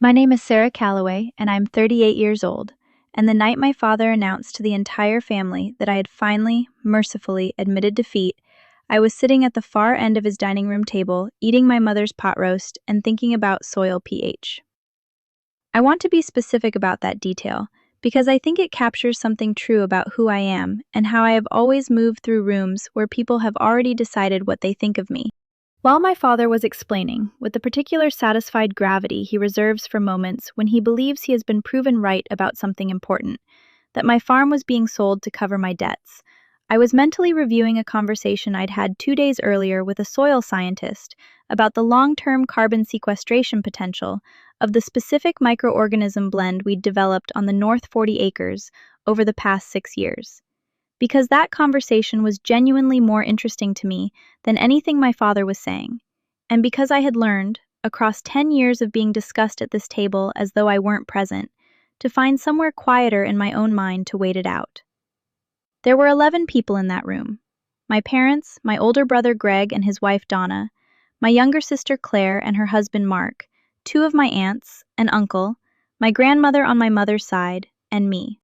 My name is Sarah Calloway, and I'm 38 years old. And the night my father announced to the entire family that I had finally, mercifully admitted defeat, I was sitting at the far end of his dining room table, eating my mother's pot roast and thinking about soil pH. I want to be specific about that detail because I think it captures something true about who I am and how I have always moved through rooms where people have already decided what they think of me. While my father was explaining, with the particular satisfied gravity he reserves for moments when he believes he has been proven right about something important, that my farm was being sold to cover my debts, I was mentally reviewing a conversation I'd had 2 days earlier with a soil scientist about the long-term carbon sequestration potential of the specific microorganism blend we'd developed on the North 40 acres over the past 6 years. Because that conversation was genuinely more interesting to me than anything my father was saying, and because I had learned, across 10 years of being discussed at this table as though I weren't present, to find somewhere quieter in my own mind to wait it out. There were 11 people in that room. My parents, my older brother Greg and his wife Donna, my younger sister Claire and her husband Mark, 2 of my aunts, an uncle, my grandmother on my mother's side, and me.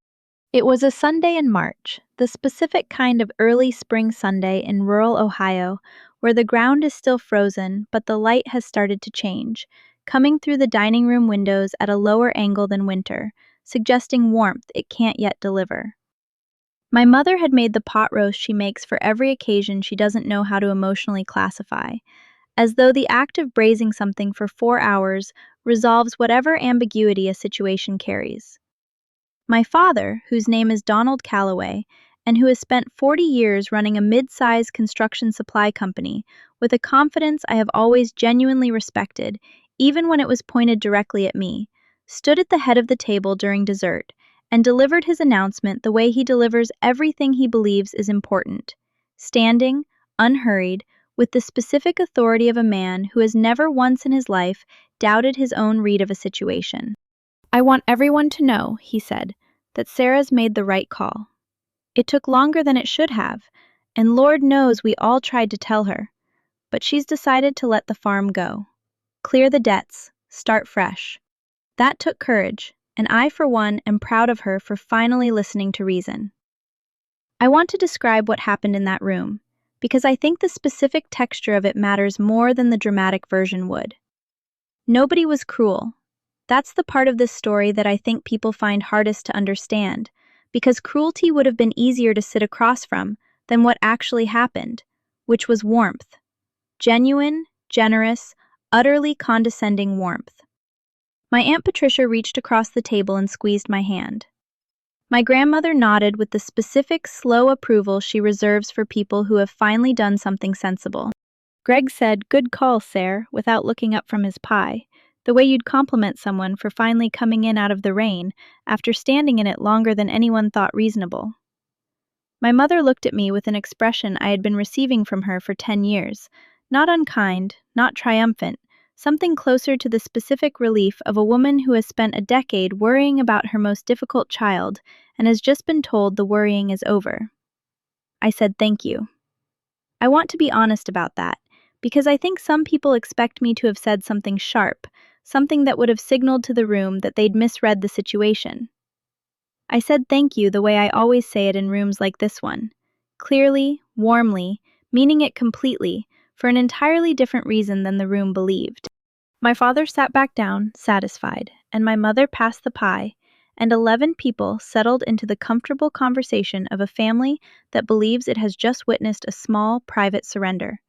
It was a Sunday in March, the specific kind of early spring Sunday in rural Ohio, where the ground is still frozen but the light has started to change, coming through the dining room windows at a lower angle than winter, suggesting warmth it can't yet deliver. My mother had made the pot roast she makes for every occasion she doesn't know how to emotionally classify, as though the act of braising something for 4 hours resolves whatever ambiguity a situation carries. My father, whose name is Donald Calloway, and who has spent 40 years running a mid-sized construction supply company with a confidence I have always genuinely respected, even when it was pointed directly at me, stood at the head of the table during dessert and delivered his announcement the way he delivers everything he believes is important, standing, unhurried, with the specific authority of a man who has never once in his life doubted his own read of a situation. "I want everyone to know," he said, "that Sarah's made the right call. It took longer than it should have, and Lord knows we all tried to tell her, but she's decided to let the farm go. Clear the debts, start fresh. That took courage, and I, for one, am proud of her for finally listening to reason." I want to describe what happened in that room, because I think the specific texture of it matters more than the dramatic version would. Nobody was cruel. That's the part of this story that I think people find hardest to understand, because cruelty would have been easier to sit across from than what actually happened, which was warmth. Genuine, generous, utterly condescending warmth. My Aunt Patricia reached across the table and squeezed my hand. My grandmother nodded with the specific slow approval she reserves for people who have finally done something sensible. Greg said, "Good call, Sarah," without looking up from his pie, the way you'd compliment someone for finally coming in out of the rain after standing in it longer than anyone thought reasonable. My mother looked at me with an expression I had been receiving from her for 10 years, not unkind, not triumphant, something closer to the specific relief of a woman who has spent a decade worrying about her most difficult child and has just been told the worrying is over. I said thank you. I want to be honest about that, because I think some people expect me to have said something sharp, something that would have signaled to the room that they'd misread the situation. I said thank you the way I always say it in rooms like this one, clearly, warmly, meaning it completely, for an entirely different reason than the room believed. My father sat back down, satisfied, and my mother passed the pie, and 11 people settled into the comfortable conversation of a family that believes it has just witnessed a small, private surrender.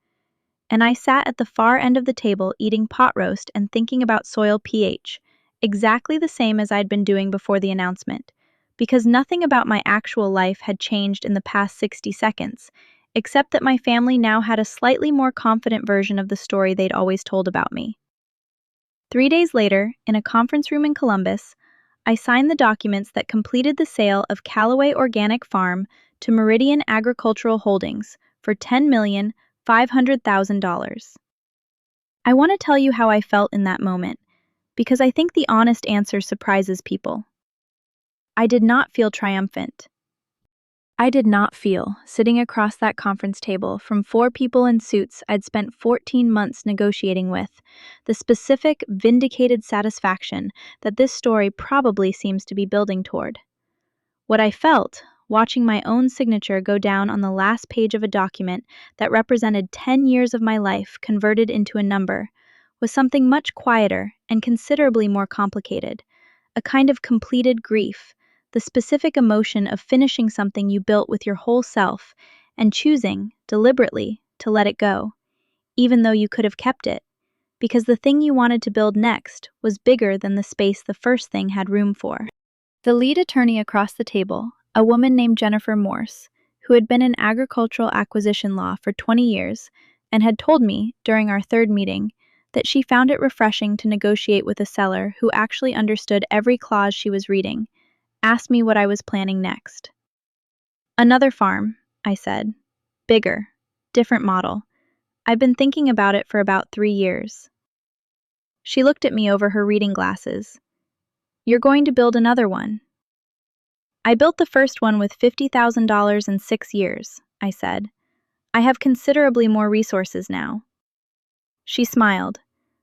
And I sat at the far end of the table eating pot roast and thinking about soil pH, exactly the same as I'd been doing before the announcement, because nothing about my actual life had changed in the past 60 seconds, except that my family now had a slightly more confident version of the story they'd always told about me. 3 days later, in a conference room in Columbus, I signed the documents that completed the sale of Calloway Organic Farm to Meridian Agricultural Holdings for $10,500,000. I want to tell you how I felt in that moment, because I think the honest answer surprises people. I did not feel triumphant. I did not feel, sitting across that conference table from 4 people in suits I'd spent 14 months negotiating with, the specific, vindicated satisfaction that this story probably seems to be building toward. What I felt, watching my own signature go down on the last page of a document that represented 10 years of my life converted into a number, was something much quieter and considerably more complicated, a kind of completed grief, the specific emotion of finishing something you built with your whole self and choosing, deliberately, to let it go, even though you could have kept it, because the thing you wanted to build next was bigger than the space the first thing had room for. The lead attorney across the table, a woman named Jennifer Morse, who had been in agricultural acquisition law for 20 years and had told me, during our third meeting, that she found it refreshing to negotiate with a seller who actually understood every clause she was reading, asked me what I was planning next. Another farm, I said. Bigger. Different model. I've been thinking about it for about 3 years. She looked at me over her reading glasses. You're going to build another one. I built the first one with $50,000 in 6 years, I said. I have considerably more resources now. She smiled,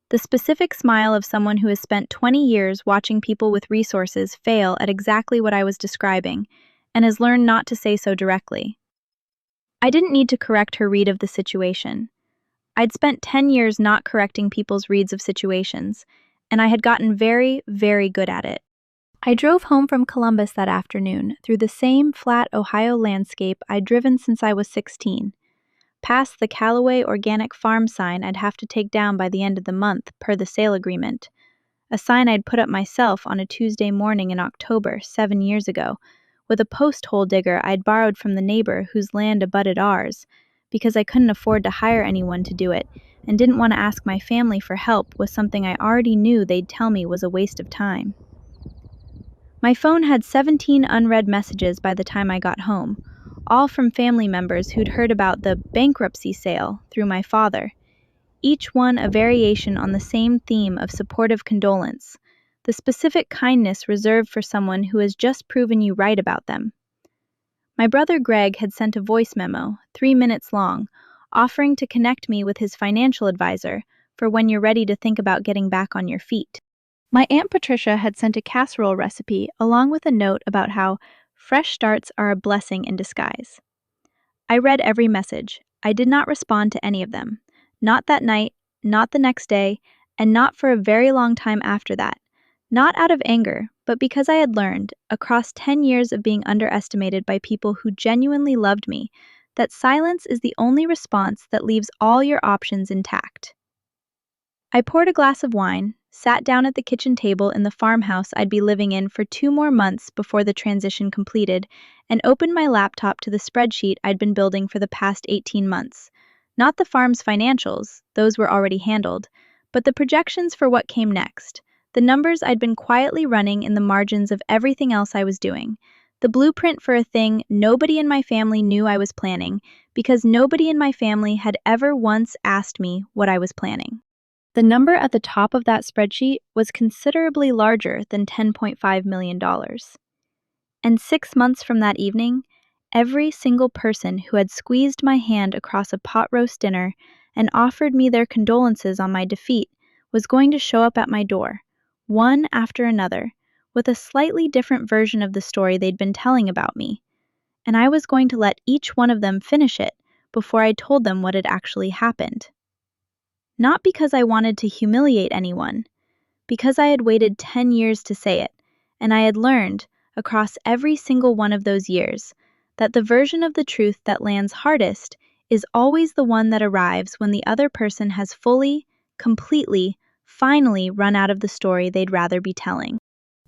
the specific smile of someone who has spent 20 years watching people with resources fail at exactly what I was describing and has learned not to say so directly. I didn't need to correct her read of the situation. I'd spent 10 years not correcting people's reads of situations, and I had gotten very, very good at it. I drove home from Columbus that afternoon through the same flat Ohio landscape I'd driven since I was 16, past the Calloway organic farm sign I'd have to take down by the end of the month per the sale agreement, a sign I'd put up myself on a Tuesday morning in October 7 years ago, with a post hole digger I'd borrowed from the neighbor whose land abutted ours, because I couldn't afford to hire anyone to do it and didn't want to ask my family for help with something I already knew they'd tell me was a waste of time. My phone had 17 unread messages by the time I got home, all from family members who'd heard about the bankruptcy sale through my father, each one a variation on the same theme of supportive condolence, the specific kindness reserved for someone who has just proven you right about them. My brother Greg had sent a voice memo, 3 minutes long, offering to connect me with his financial advisor for when you're ready to think about getting back on your feet. My Aunt Patricia had sent a casserole recipe along with a note about how fresh starts are a blessing in disguise. I read every message. I did not respond to any of them. Not that night, not the next day, and not for a very long time after that. Not out of anger, but because I had learned, across 10 years of being underestimated by people who genuinely loved me, that silence is the only response that leaves all your options intact. I poured a glass of wine, sat down at the kitchen table in the farmhouse I'd be living in for 2 more months before the transition completed, and opened my laptop to the spreadsheet I'd been building for the past 18 months. Not the farm's financials, those were already handled, but the projections for what came next, the numbers I'd been quietly running in the margins of everything else I was doing, the blueprint for a thing nobody in my family knew I was planning, because nobody in my family had ever once asked me what I was planning. The number at the top of that spreadsheet was considerably larger than $10.5 million. And 6 months from that evening, every single person who had squeezed my hand across a pot roast dinner and offered me their condolences on my defeat was going to show up at my door, one after another, with a slightly different version of the story they'd been telling about me. And I was going to let each one of them finish it before I told them what had actually happened. Not because I wanted to humiliate anyone, because I had waited 10 years to say it, and I had learned, across every single one of those years, that the version of the truth that lands hardest is always the one that arrives when the other person has fully, completely, finally run out of the story they'd rather be telling.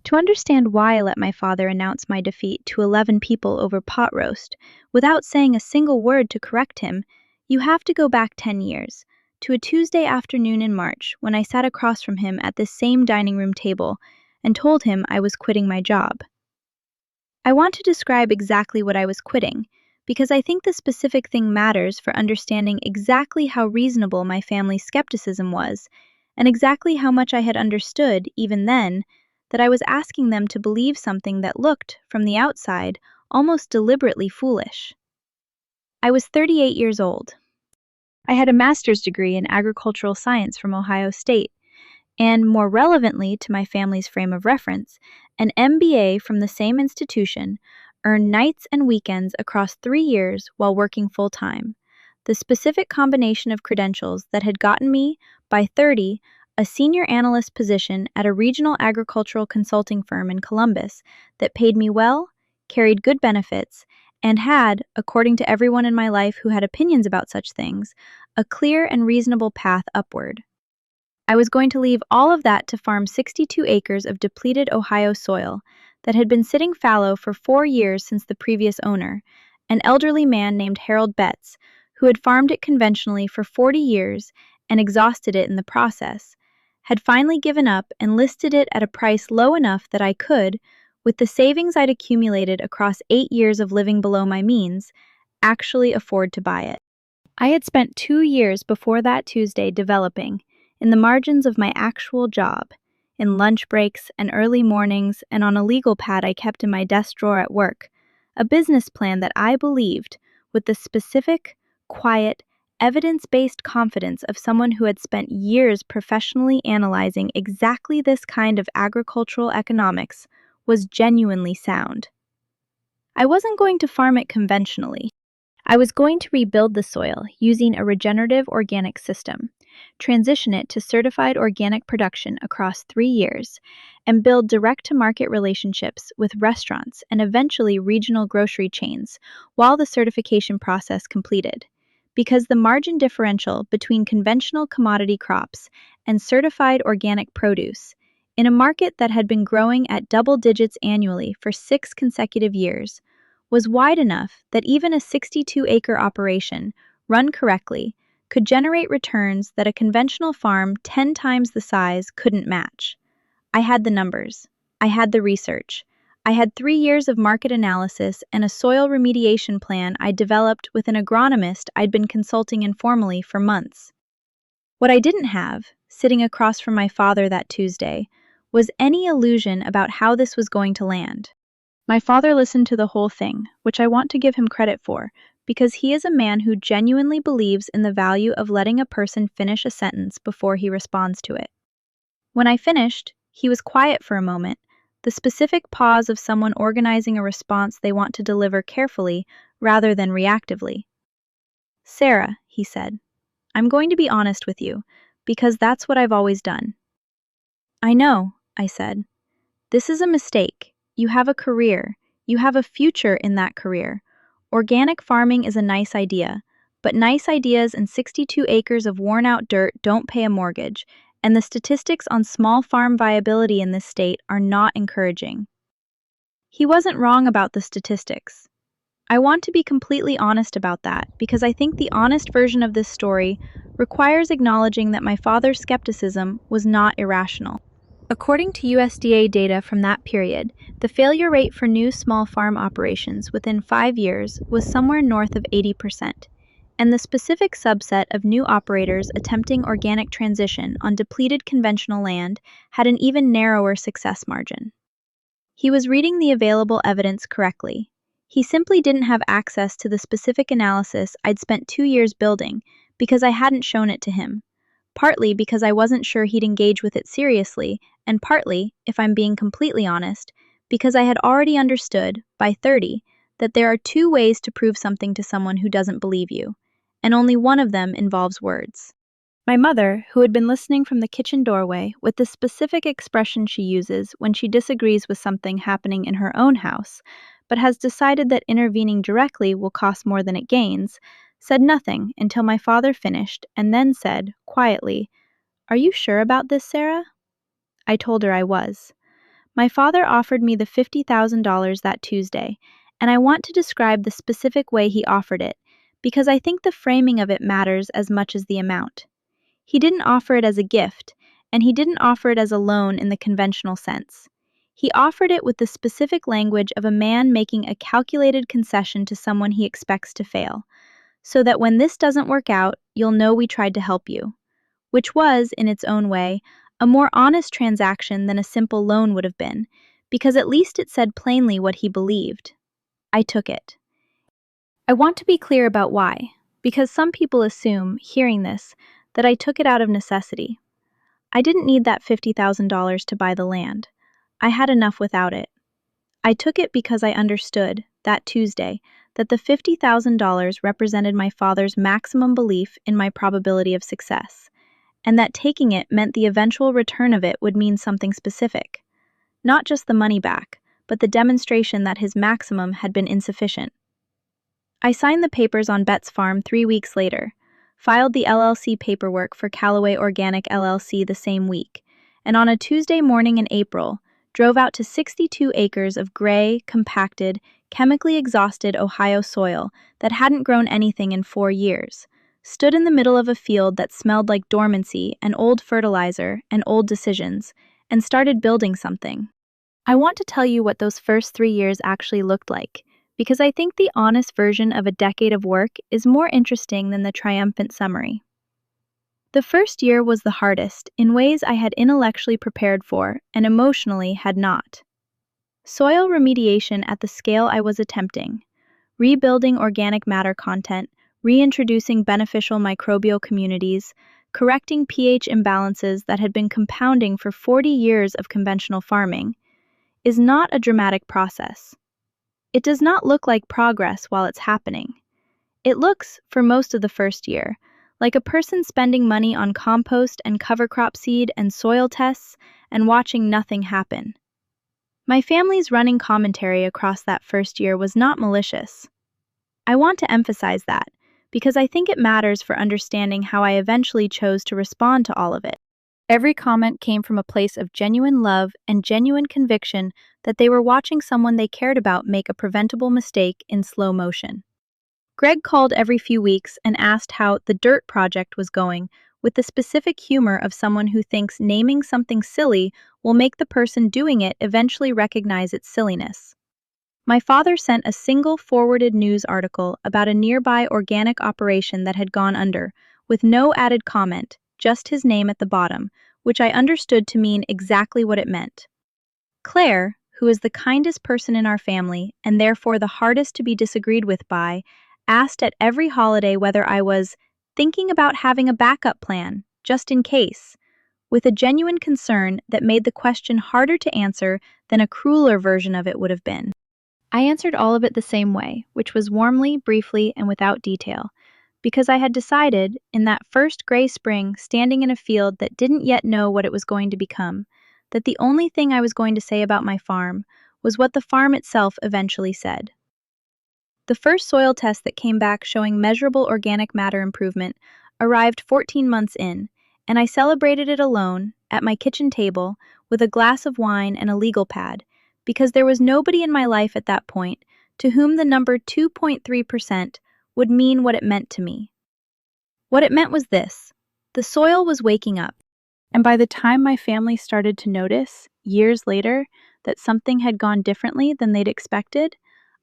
To understand why I let my father announce my defeat to 11 people over pot roast, without saying a single word to correct him, you have to go back 10 years, to a Tuesday afternoon in March when I sat across from him at this same dining room table and told him I was quitting my job. I want to describe exactly what I was quitting, because I think the specific thing matters for understanding exactly how reasonable my family's skepticism was, and exactly how much I had understood, even then, that I was asking them to believe something that looked, from the outside, almost deliberately foolish. I was 38 years old. I had a master's degree in agricultural science from Ohio State, and more relevantly to my family's frame of reference, an MBA from the same institution, earned nights and weekends across 3 years while working full-time. The specific combination of credentials that had gotten me, by 30, a senior analyst position at a regional agricultural consulting firm in Columbus that paid me well, carried good benefits, and had, according to everyone in my life who had opinions about such things, a clear and reasonable path upward. I was going to leave all of that to farm 62 acres of depleted Ohio soil that had been sitting fallow for 4 years since the previous owner, an elderly man named Harold Betts, who had farmed it conventionally for 40 years and exhausted it in the process, had finally given up and listed it at a price low enough that I could, with the savings I'd accumulated across 8 years of living below my means, actually afford to buy it. I had spent 2 years before that Tuesday developing, in the margins of my actual job, in lunch breaks and early mornings and on a legal pad I kept in my desk drawer at work, a business plan that I believed, with the specific, quiet, evidence-based confidence of someone who had spent years professionally analyzing exactly this kind of agricultural economics, was genuinely sound. I wasn't going to farm it conventionally. I was going to rebuild the soil using a regenerative organic system, transition it to certified organic production across 3 years, and build direct-to-market relationships with restaurants and eventually regional grocery chains while the certification process completed. Because the margin differential between conventional commodity crops and certified organic produce, in a market that had been growing at double digits annually for 6 consecutive years, was wide enough that even a 62-acre operation, run correctly, could generate returns that a conventional farm 10 times the size couldn't match. I had the numbers. I had the research. I had 3 years of market analysis and a soil remediation plan I'd developed with an agronomist I'd been consulting informally for months. What I didn't have, sitting across from my father that Tuesday, was any illusion about how this was going to land. My father listened to the whole thing, which I want to give him credit for, because he is a man who genuinely believes in the value of letting a person finish a sentence before he responds to it. When I finished, he was quiet for a moment, the specific pause of someone organizing a response they want to deliver carefully rather than reactively. "Sarah," he said, "I'm going to be honest with you, because that's what I've always done." "I know," I said. "This is a mistake. You have a career. You have a future in that career. Organic farming is a nice idea, but nice ideas and 62 acres of worn-out dirt don't pay a mortgage, and the statistics on small farm viability in this state are not encouraging." He wasn't wrong about the statistics. I want to be completely honest about that because I think the honest version of this story requires acknowledging that my father's skepticism was not irrational. According to USDA data from that period, the failure rate for new small farm operations within 5 years was somewhere north of 80%, and the specific subset of new operators attempting organic transition on depleted conventional land had an even narrower success margin. He was reading the available evidence correctly. He simply didn't have access to the specific analysis I'd spent 2 years building because I hadn't shown it to him. Partly because I wasn't sure he'd engage with it seriously, and partly, if I'm being completely honest, because I had already understood, by 30, that there are 2 ways to prove something to someone who doesn't believe you, and only one of them involves words. My mother, who had been listening from the kitchen doorway with the specific expression she uses when she disagrees with something happening in her own house, but has decided that intervening directly will cost more than it gains, said nothing until my father finished and then said, quietly, "Are you sure about this, Sarah?" I told her I was. My father offered me the $50,000 that Tuesday, and I want to describe the specific way he offered it, because I think the framing of it matters as much as the amount. He didn't offer it as a gift, and he didn't offer it as a loan in the conventional sense. He offered it with the specific language of a man making a calculated concession to someone he expects to fail, so that when this doesn't work out, you'll know we tried to help you, which was, in its own way, a more honest transaction than a simple loan would have been, because at least it said plainly what he believed. I took it. I want to be clear about why, because some people assume, hearing this, that I took it out of necessity. I didn't need that $50,000 to buy the land. I had enough without it. I took it because I understood, that Tuesday, that the $50,000 represented my father's maximum belief in my probability of success, and that taking it meant the eventual return of it would mean something specific. Not just the money back, but the demonstration that his maximum had been insufficient. I signed the papers on Bet's farm 3 weeks later, filed the LLC paperwork for Calloway Organic LLC the same week, and on a Tuesday morning in April, drove out to 62 acres of gray, compacted, chemically exhausted Ohio soil that hadn't grown anything in 4 years, stood in the middle of a field that smelled like dormancy and old fertilizer and old decisions, and started building something. I want to tell you what those first 3 years actually looked like, because I think the honest version of a decade of work is more interesting than the triumphant summary. The first year was the hardest, in ways I had intellectually prepared for and emotionally had not. Soil remediation at the scale I was attempting, rebuilding organic matter content, reintroducing beneficial microbial communities, correcting pH imbalances that had been compounding for 40 years of conventional farming, is not a dramatic process. It does not look like progress while it's happening. It looks, for most of the first year, like a person spending money on compost and cover crop seed and soil tests and watching nothing happen. My family's running commentary across that first year was not malicious. I want to emphasize that, because I think it matters for understanding how I eventually chose to respond to all of it. Every comment came from a place of genuine love and genuine conviction that they were watching someone they cared about make a preventable mistake in slow motion. Greg called every few weeks and asked how the dirt project was going, with the specific humor of someone who thinks naming something silly will make the person doing it eventually recognize its silliness. My father sent a single forwarded news article about a nearby organic operation that had gone under, with no added comment, just his name at the bottom, which I understood to mean exactly what it meant. Claire, who is the kindest person in our family and therefore the hardest to be disagreed with by, asked at every holiday whether I was thinking about having a backup plan, just in case, with a genuine concern that made the question harder to answer than a crueler version of it would have been. I answered all of it the same way, which was warmly, briefly, and without detail, because I had decided, in that first gray spring, standing in a field that didn't yet know what it was going to become, that the only thing I was going to say about my farm was what the farm itself eventually said. The first soil test that came back showing measurable organic matter improvement arrived 14 months in, and I celebrated it alone, at my kitchen table, with a glass of wine and a legal pad, because there was nobody in my life at that point to whom the number 2.3% would mean what it meant to me. What it meant was this: the soil was waking up, and by the time my family started to notice, years later, that something had gone differently than they'd expected,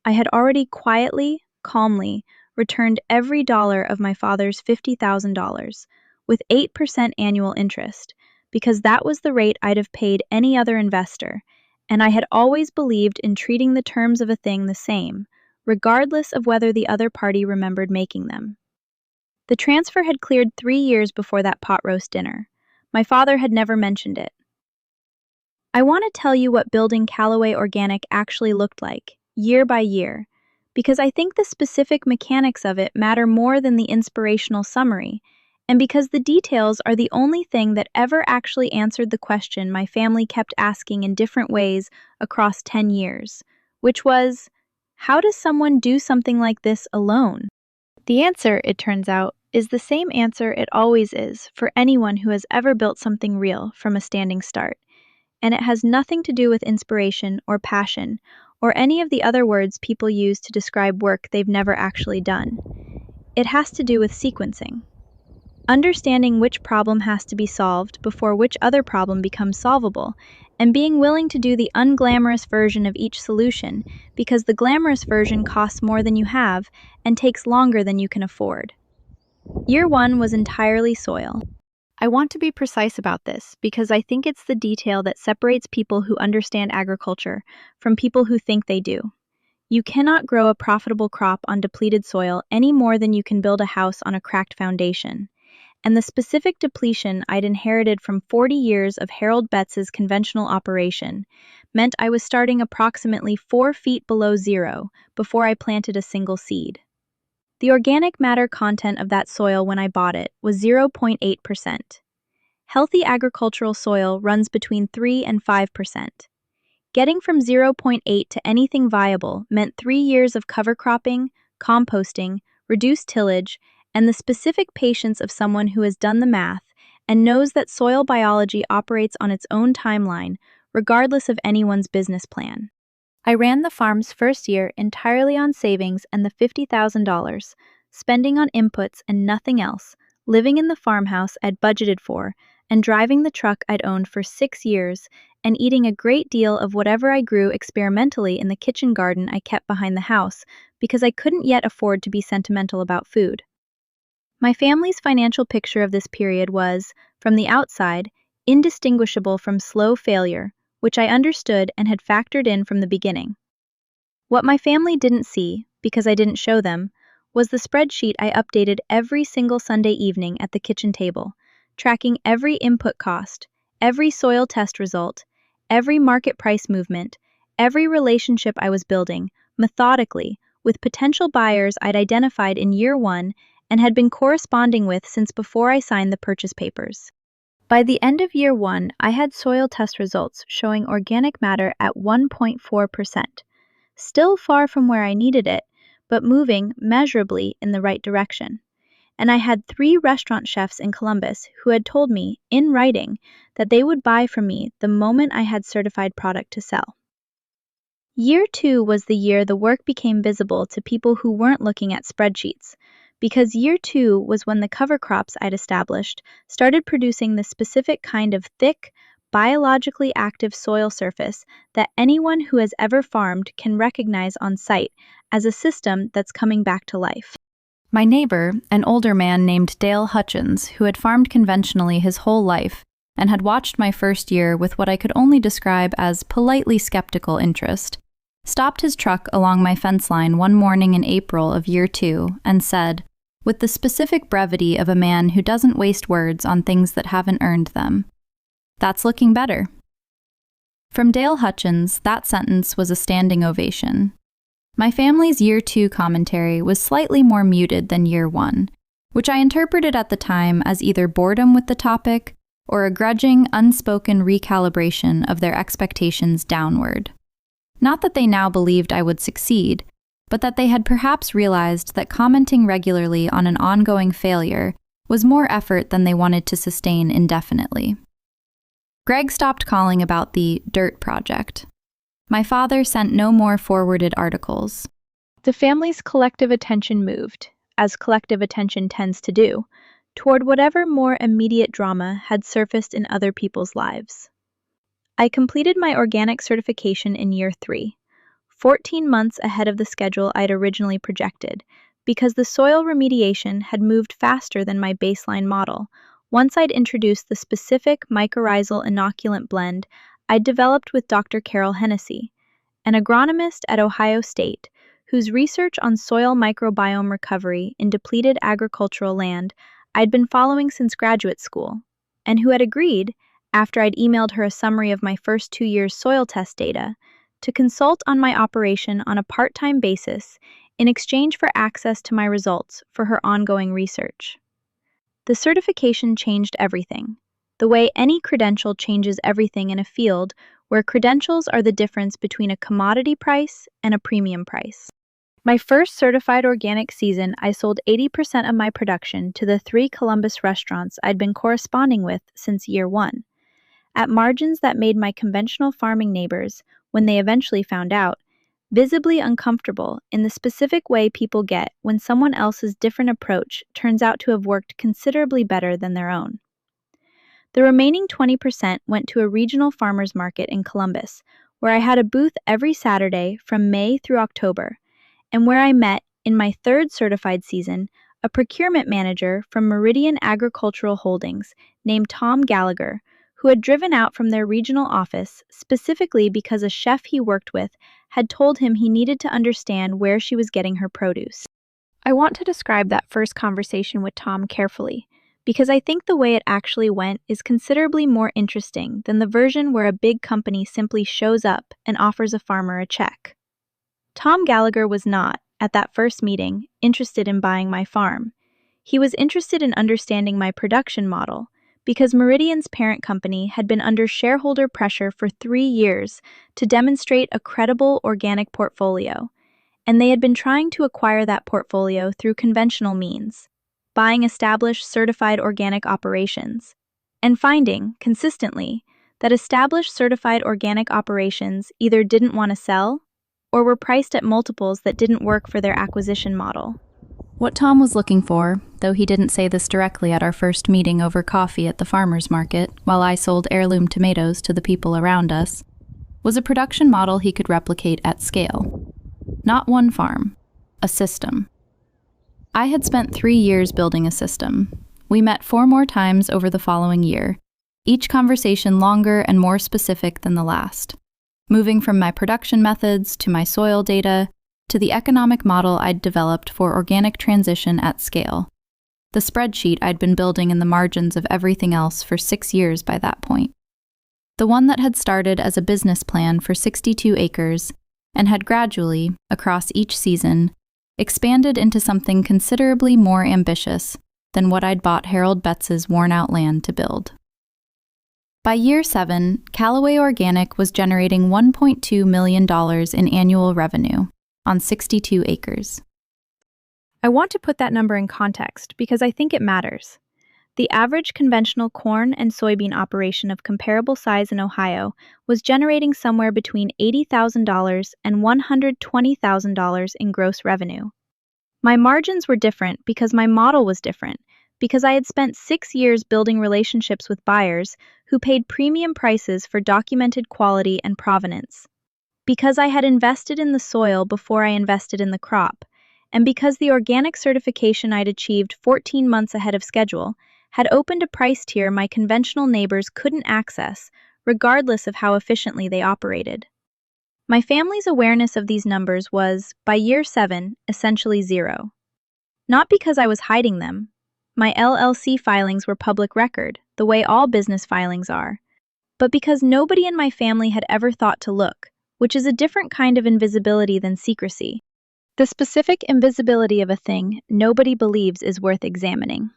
I had already quietly, calmly, returned every dollar of my father's $50,000, with 8% annual interest, because that was the rate I'd have paid any other investor, and I had always believed in treating the terms of a thing the same, regardless of whether the other party remembered making them. The transfer had cleared 3 years before that pot roast dinner. My father had never mentioned it. I want to tell you what building Calloway Organic actually looked like, year by year, because I think the specific mechanics of it matter more than the inspirational summary, and because the details are the only thing that ever actually answered the question my family kept asking in different ways across 10 years, which was, how does someone do something like this alone? The answer, it turns out, is the same answer it always is for anyone who has ever built something real from a standing start, and it has nothing to do with inspiration or passion or any of the other words people use to describe work they've never actually done. It has to do with sequencing. Understanding which problem has to be solved before which other problem becomes solvable, and being willing to do the unglamorous version of each solution because the glamorous version costs more than you have and takes longer than you can afford. Year 1 was entirely soil. I want to be precise about this because I think it's the detail that separates people who understand agriculture from people who think they do. You cannot grow a profitable crop on depleted soil any more than you can build a house on a cracked foundation. And the specific depletion I'd inherited from 40 years of Harold Betts's conventional operation meant I was starting approximately 4 feet below zero before I planted a single seed. The organic matter content of that soil when I bought it was 0.8%. Healthy agricultural soil runs between 3 and 5%. Getting from 0.8 to anything viable meant 3 years of cover cropping, composting, reduced tillage, and the specific patience of someone who has done the math and knows that soil biology operates on its own timeline, regardless of anyone's business plan. I ran the farm's first year entirely on savings and the $50,000, spending on inputs and nothing else, living in the farmhouse I'd budgeted for, and driving the truck I'd owned for 6 years, and eating a great deal of whatever I grew experimentally in the kitchen garden I kept behind the house because I couldn't yet afford to be sentimental about food. My family's financial picture of this period was, from the outside, indistinguishable from slow failure, which I understood and had factored in from the beginning. What my family didn't see, because I didn't show them, was the spreadsheet I updated every single Sunday evening at the kitchen table, tracking every input cost, every soil test result, every market price movement, every relationship I was building, methodically, with potential buyers I'd identified in year one and had been corresponding with since before I signed the purchase papers. By the end of year one, I had soil test results showing organic matter at 1.4%, still far from where I needed it, but moving measurably in the right direction. And I had 3 restaurant chefs in Columbus who had told me, in writing, that they would buy from me the moment I had certified product to sell. Year 2 was the year the work became visible to people who weren't looking at spreadsheets, because year 2 was when the cover crops I'd established started producing the specific kind of thick, biologically active soil surface that anyone who has ever farmed can recognize on site as a system that's coming back to life. My neighbor, an older man named Dale Hutchins, who had farmed conventionally his whole life and had watched my first year with what I could only describe as politely skeptical interest, stopped his truck along my fence line one morning in April of year 2 and said, with the specific brevity of a man who doesn't waste words on things that haven't earned them, "That's looking better." From Dale Hutchins, that sentence was a standing ovation. My family's year 2 commentary was slightly more muted than year 1, which I interpreted at the time as either boredom with the topic or a grudging, unspoken recalibration of their expectations downward. Not that they now believed I would succeed, but that they had perhaps realized that commenting regularly on an ongoing failure was more effort than they wanted to sustain indefinitely. Greg stopped calling about the dirt project. My father sent no more forwarded articles. The family's collective attention moved, as collective attention tends to do, toward whatever more immediate drama had surfaced in other people's lives. I completed my organic certification in year 3, 14 months ahead of the schedule I'd originally projected, because the soil remediation had moved faster than my baseline model once I'd introduced the specific mycorrhizal inoculant blend I'd developed with Dr. Carol Hennessy, an agronomist at Ohio State whose research on soil microbiome recovery in depleted agricultural land I'd been following since graduate school, and who had agreed, after I'd emailed her a summary of my first 2 years' soil test data, to consult on my operation on a part-time basis in exchange for access to my results for her ongoing research. The certification changed everything, the way any credential changes everything in a field where credentials are the difference between a commodity price and a premium price. My first certified organic season, I sold 80% of my production to the 3 Columbus restaurants I'd been corresponding with since year 1, at margins that made my conventional farming neighbors, when they eventually found out, visibly uncomfortable in the specific way people get when someone else's different approach turns out to have worked considerably better than their own. The remaining 20% went to a regional farmers market in Columbus, where I had a booth every Saturday from May through October, and where I met, in my 3rd certified season, a procurement manager from Meridian Agricultural Holdings named Tom Gallagher, who had driven out from their regional office specifically because a chef he worked with had told him he needed to understand where she was getting her produce. I want to describe that first conversation with Tom carefully, because I think the way it actually went is considerably more interesting than the version where a big company simply shows up and offers a farmer a check. Tom Gallagher was not, at that first meeting, interested in buying my farm. He was interested in understanding my production model, because Meridian's parent company had been under shareholder pressure for 3 years to demonstrate a credible organic portfolio, and they had been trying to acquire that portfolio through conventional means, buying established certified organic operations, and finding, consistently, that established certified organic operations either didn't want to sell or were priced at multiples that didn't work for their acquisition model. What Tom was looking for, though he didn't say this directly at our first meeting over coffee at the farmer's market while I sold heirloom tomatoes to the people around us, was a production model he could replicate at scale. Not one farm, a system. I had spent 3 years building a system. We met 4 more times over the following year, each conversation longer and more specific than the last, moving from my production methods to my soil data to the economic model I'd developed for organic transition at scale, the spreadsheet I'd been building in the margins of everything else for 6 years by that point. The one that had started as a business plan for 62 acres and had gradually, across each season, expanded into something considerably more ambitious than what I'd bought Harold Betts's worn-out land to build. By year 7, Calloway Organic was generating $1.2 million in annual revenue on 62 acres. I want to put that number in context because I think it matters. The average conventional corn and soybean operation of comparable size in Ohio was generating somewhere between $80,000 and $120,000 in gross revenue. My margins were different because my model was different, because I had spent 6 years building relationships with buyers who paid premium prices for documented quality and provenance, because I had invested in the soil before I invested in the crop, and because the organic certification I'd achieved 14 months ahead of schedule had opened a price tier my conventional neighbors couldn't access, regardless of how efficiently they operated. My family's awareness of these numbers was, by year 7, essentially zero. Not because I was hiding them. My LLC filings were public record, the way all business filings are, but because nobody in my family had ever thought to look, which is a different kind of invisibility than secrecy. The specific invisibility of a thing nobody believes is worth examining.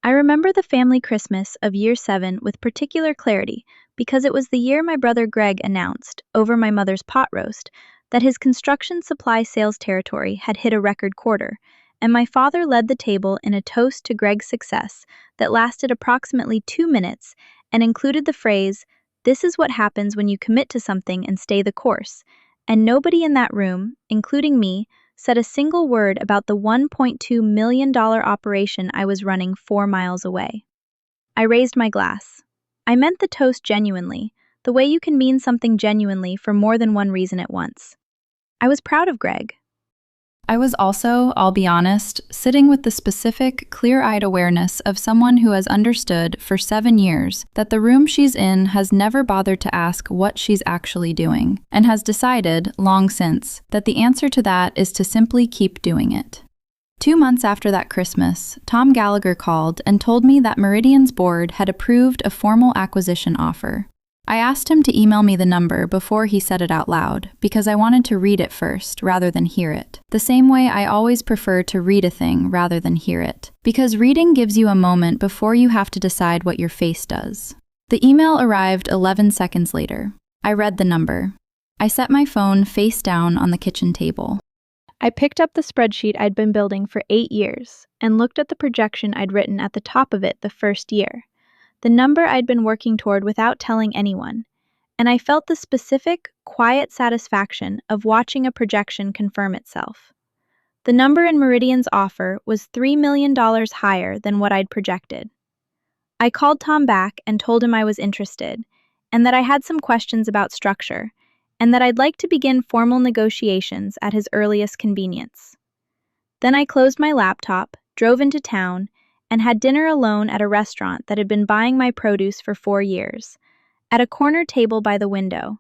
I remember the family Christmas of year 7 with particular clarity because it was the year my brother Greg announced, over my mother's pot roast, that his construction supply sales territory had hit a record quarter, and my father led the table in a toast to Greg's success that lasted approximately 2 minutes and included the phrase, "This is what happens when you commit to something and stay the course," and nobody in that room, including me, said a single word about the $1.2 million operation I was running 4 miles away. I raised my glass. I meant the toast genuinely, the way you can mean something genuinely for more than one reason at once. I was proud of Greg. I was also, I'll be honest, sitting with the specific, clear-eyed awareness of someone who has understood for 7 years that the room she's in has never bothered to ask what she's actually doing, and has decided, long since, that the answer to that is to simply keep doing it. 2 months after that Christmas, Tom Gallagher called and told me that Meridian's board had approved a formal acquisition offer. I asked him to email me the number before he said it out loud, because I wanted to read it first rather than hear it. The same way I always prefer to read a thing rather than hear it, because reading gives you a moment before you have to decide what your face does. The email arrived 11 seconds later. I read the number. I set my phone face down on the kitchen table. I picked up the spreadsheet I'd been building for 8 years and looked at the projection I'd written at the top of it the first year, the number I'd been working toward without telling anyone, and I felt the specific, quiet satisfaction of watching a projection confirm itself. The number in Meridian's offer was $3 million higher than what I'd projected. I called Tom back and told him I was interested, and that I had some questions about structure, and that I'd like to begin formal negotiations at his earliest convenience. Then I closed my laptop, drove into town, and had dinner alone at a restaurant that had been buying my produce for 4 years, at a corner table by the window,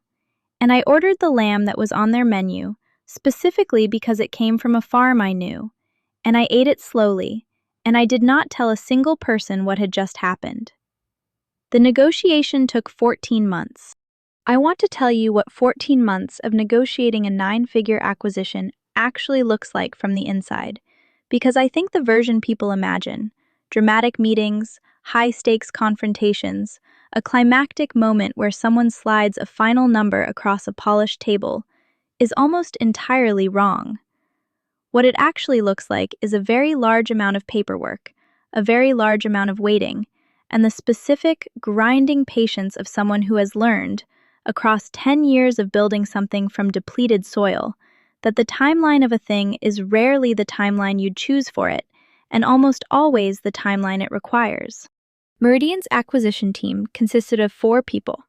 and I ordered the lamb that was on their menu, specifically because it came from a farm I knew, and I ate it slowly, and I did not tell a single person what had just happened. The negotiation took 14 months. I want to tell you what 14 months of negotiating a 9-figure acquisition actually looks like from the inside, because I think the version people imagine, dramatic meetings, high-stakes confrontations, a climactic moment where someone slides a final number across a polished table, is almost entirely wrong. What it actually looks like is a very large amount of paperwork, a very large amount of waiting, and the specific, grinding patience of someone who has learned, across 10 years of building something from depleted soil, that the timeline of a thing is rarely the timeline you'd choose for it, and almost always the timeline it requires. Meridian's acquisition team consisted of 4 people: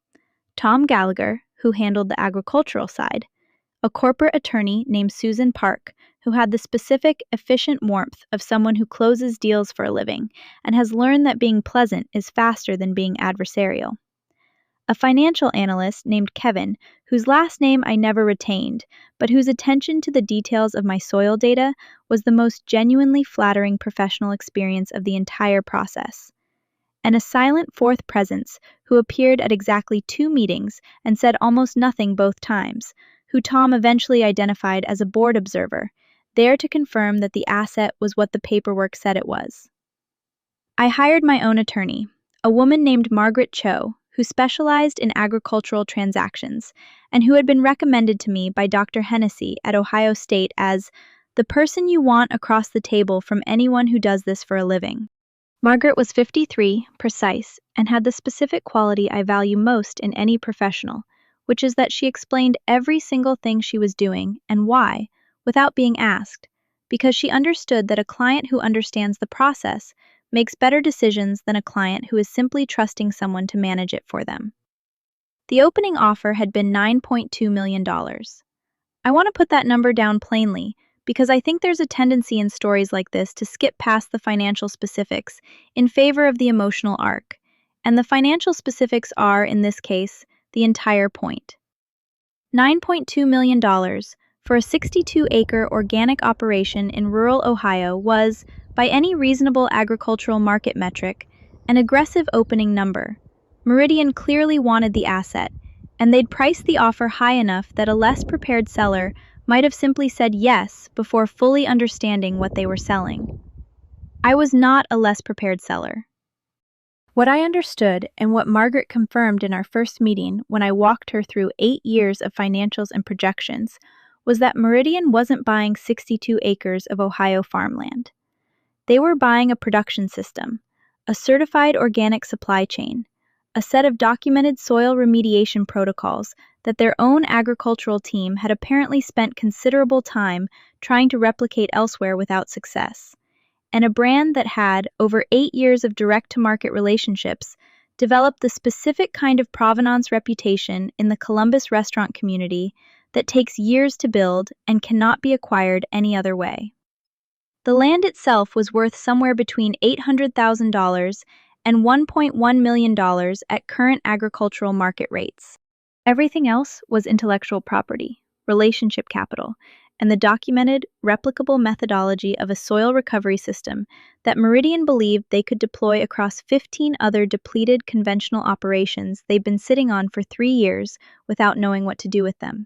Tom Gallagher, who handled the agricultural side, a corporate attorney named Susan Park, who had the specific, efficient warmth of someone who closes deals for a living and has learned that being pleasant is faster than being adversarial. A financial analyst named Kevin, whose last name I never retained, but whose attention to the details of my soil data was the most genuinely flattering professional experience of the entire process. And a silent fourth presence who appeared at exactly 2 meetings and said almost nothing both times, who Tom eventually identified as a board observer, there to confirm that the asset was what the paperwork said it was. I hired my own attorney, a woman named Margaret Cho, who specialized in agricultural transactions and who had been recommended to me by Dr. Hennessy at Ohio State as the person you want across the table from anyone who does this for a living. Margaret was 53, precise, and had the specific quality I value most in any professional, which is that she explained every single thing she was doing and why, without being asked, because she understood that a client who understands the process makes better decisions than a client who is simply trusting someone to manage it for them. The opening offer had been $9.2 million. I want to put that number down plainly, because I think there's a tendency in stories like this to skip past the financial specifics in favor of the emotional arc, and the financial specifics are, in this case, the entire point. $9.2 million for a 62-acre organic operation in rural Ohio was, by any reasonable agricultural market metric, an aggressive opening number. Meridian clearly wanted the asset, and they'd priced the offer high enough that a less prepared seller might have simply said yes before fully understanding what they were selling. I was not a less prepared seller. What I understood, and what Margaret confirmed in our first meeting when I walked her through 8 years of financials and projections, was that Meridian wasn't buying 62 acres of Ohio farmland. They were buying a production system, a certified organic supply chain, a set of documented soil remediation protocols that their own agricultural team had apparently spent considerable time trying to replicate elsewhere without success, and a brand that had, over 8 years of direct-to-market relationships, developed the specific kind of provenance reputation in the Columbus restaurant community that takes years to build and cannot be acquired any other way. The land itself was worth somewhere between $800,000 and $1.1 million at current agricultural market rates. Everything else was intellectual property, relationship capital, and the documented, replicable methodology of a soil recovery system that Meridian believed they could deploy across 15 other depleted conventional operations they'd been sitting on for 3 years without knowing what to do with them.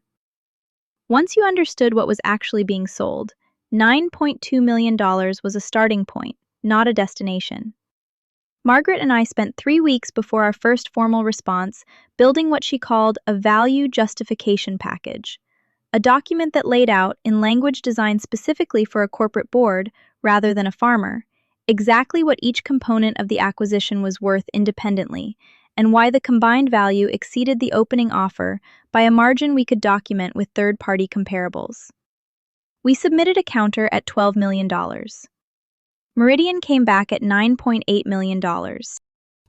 Once you understood what was actually being sold, $9.2 million was a starting point, not a destination. Margaret and I spent 3 weeks before our first formal response building what she called a value justification package, a document that laid out, in language designed specifically for a corporate board rather than a farmer, exactly what each component of the acquisition was worth independently, and why the combined value exceeded the opening offer by a margin we could document with third-party comparables. We submitted a counter at $12 million. Meridian came back at $9.8 million.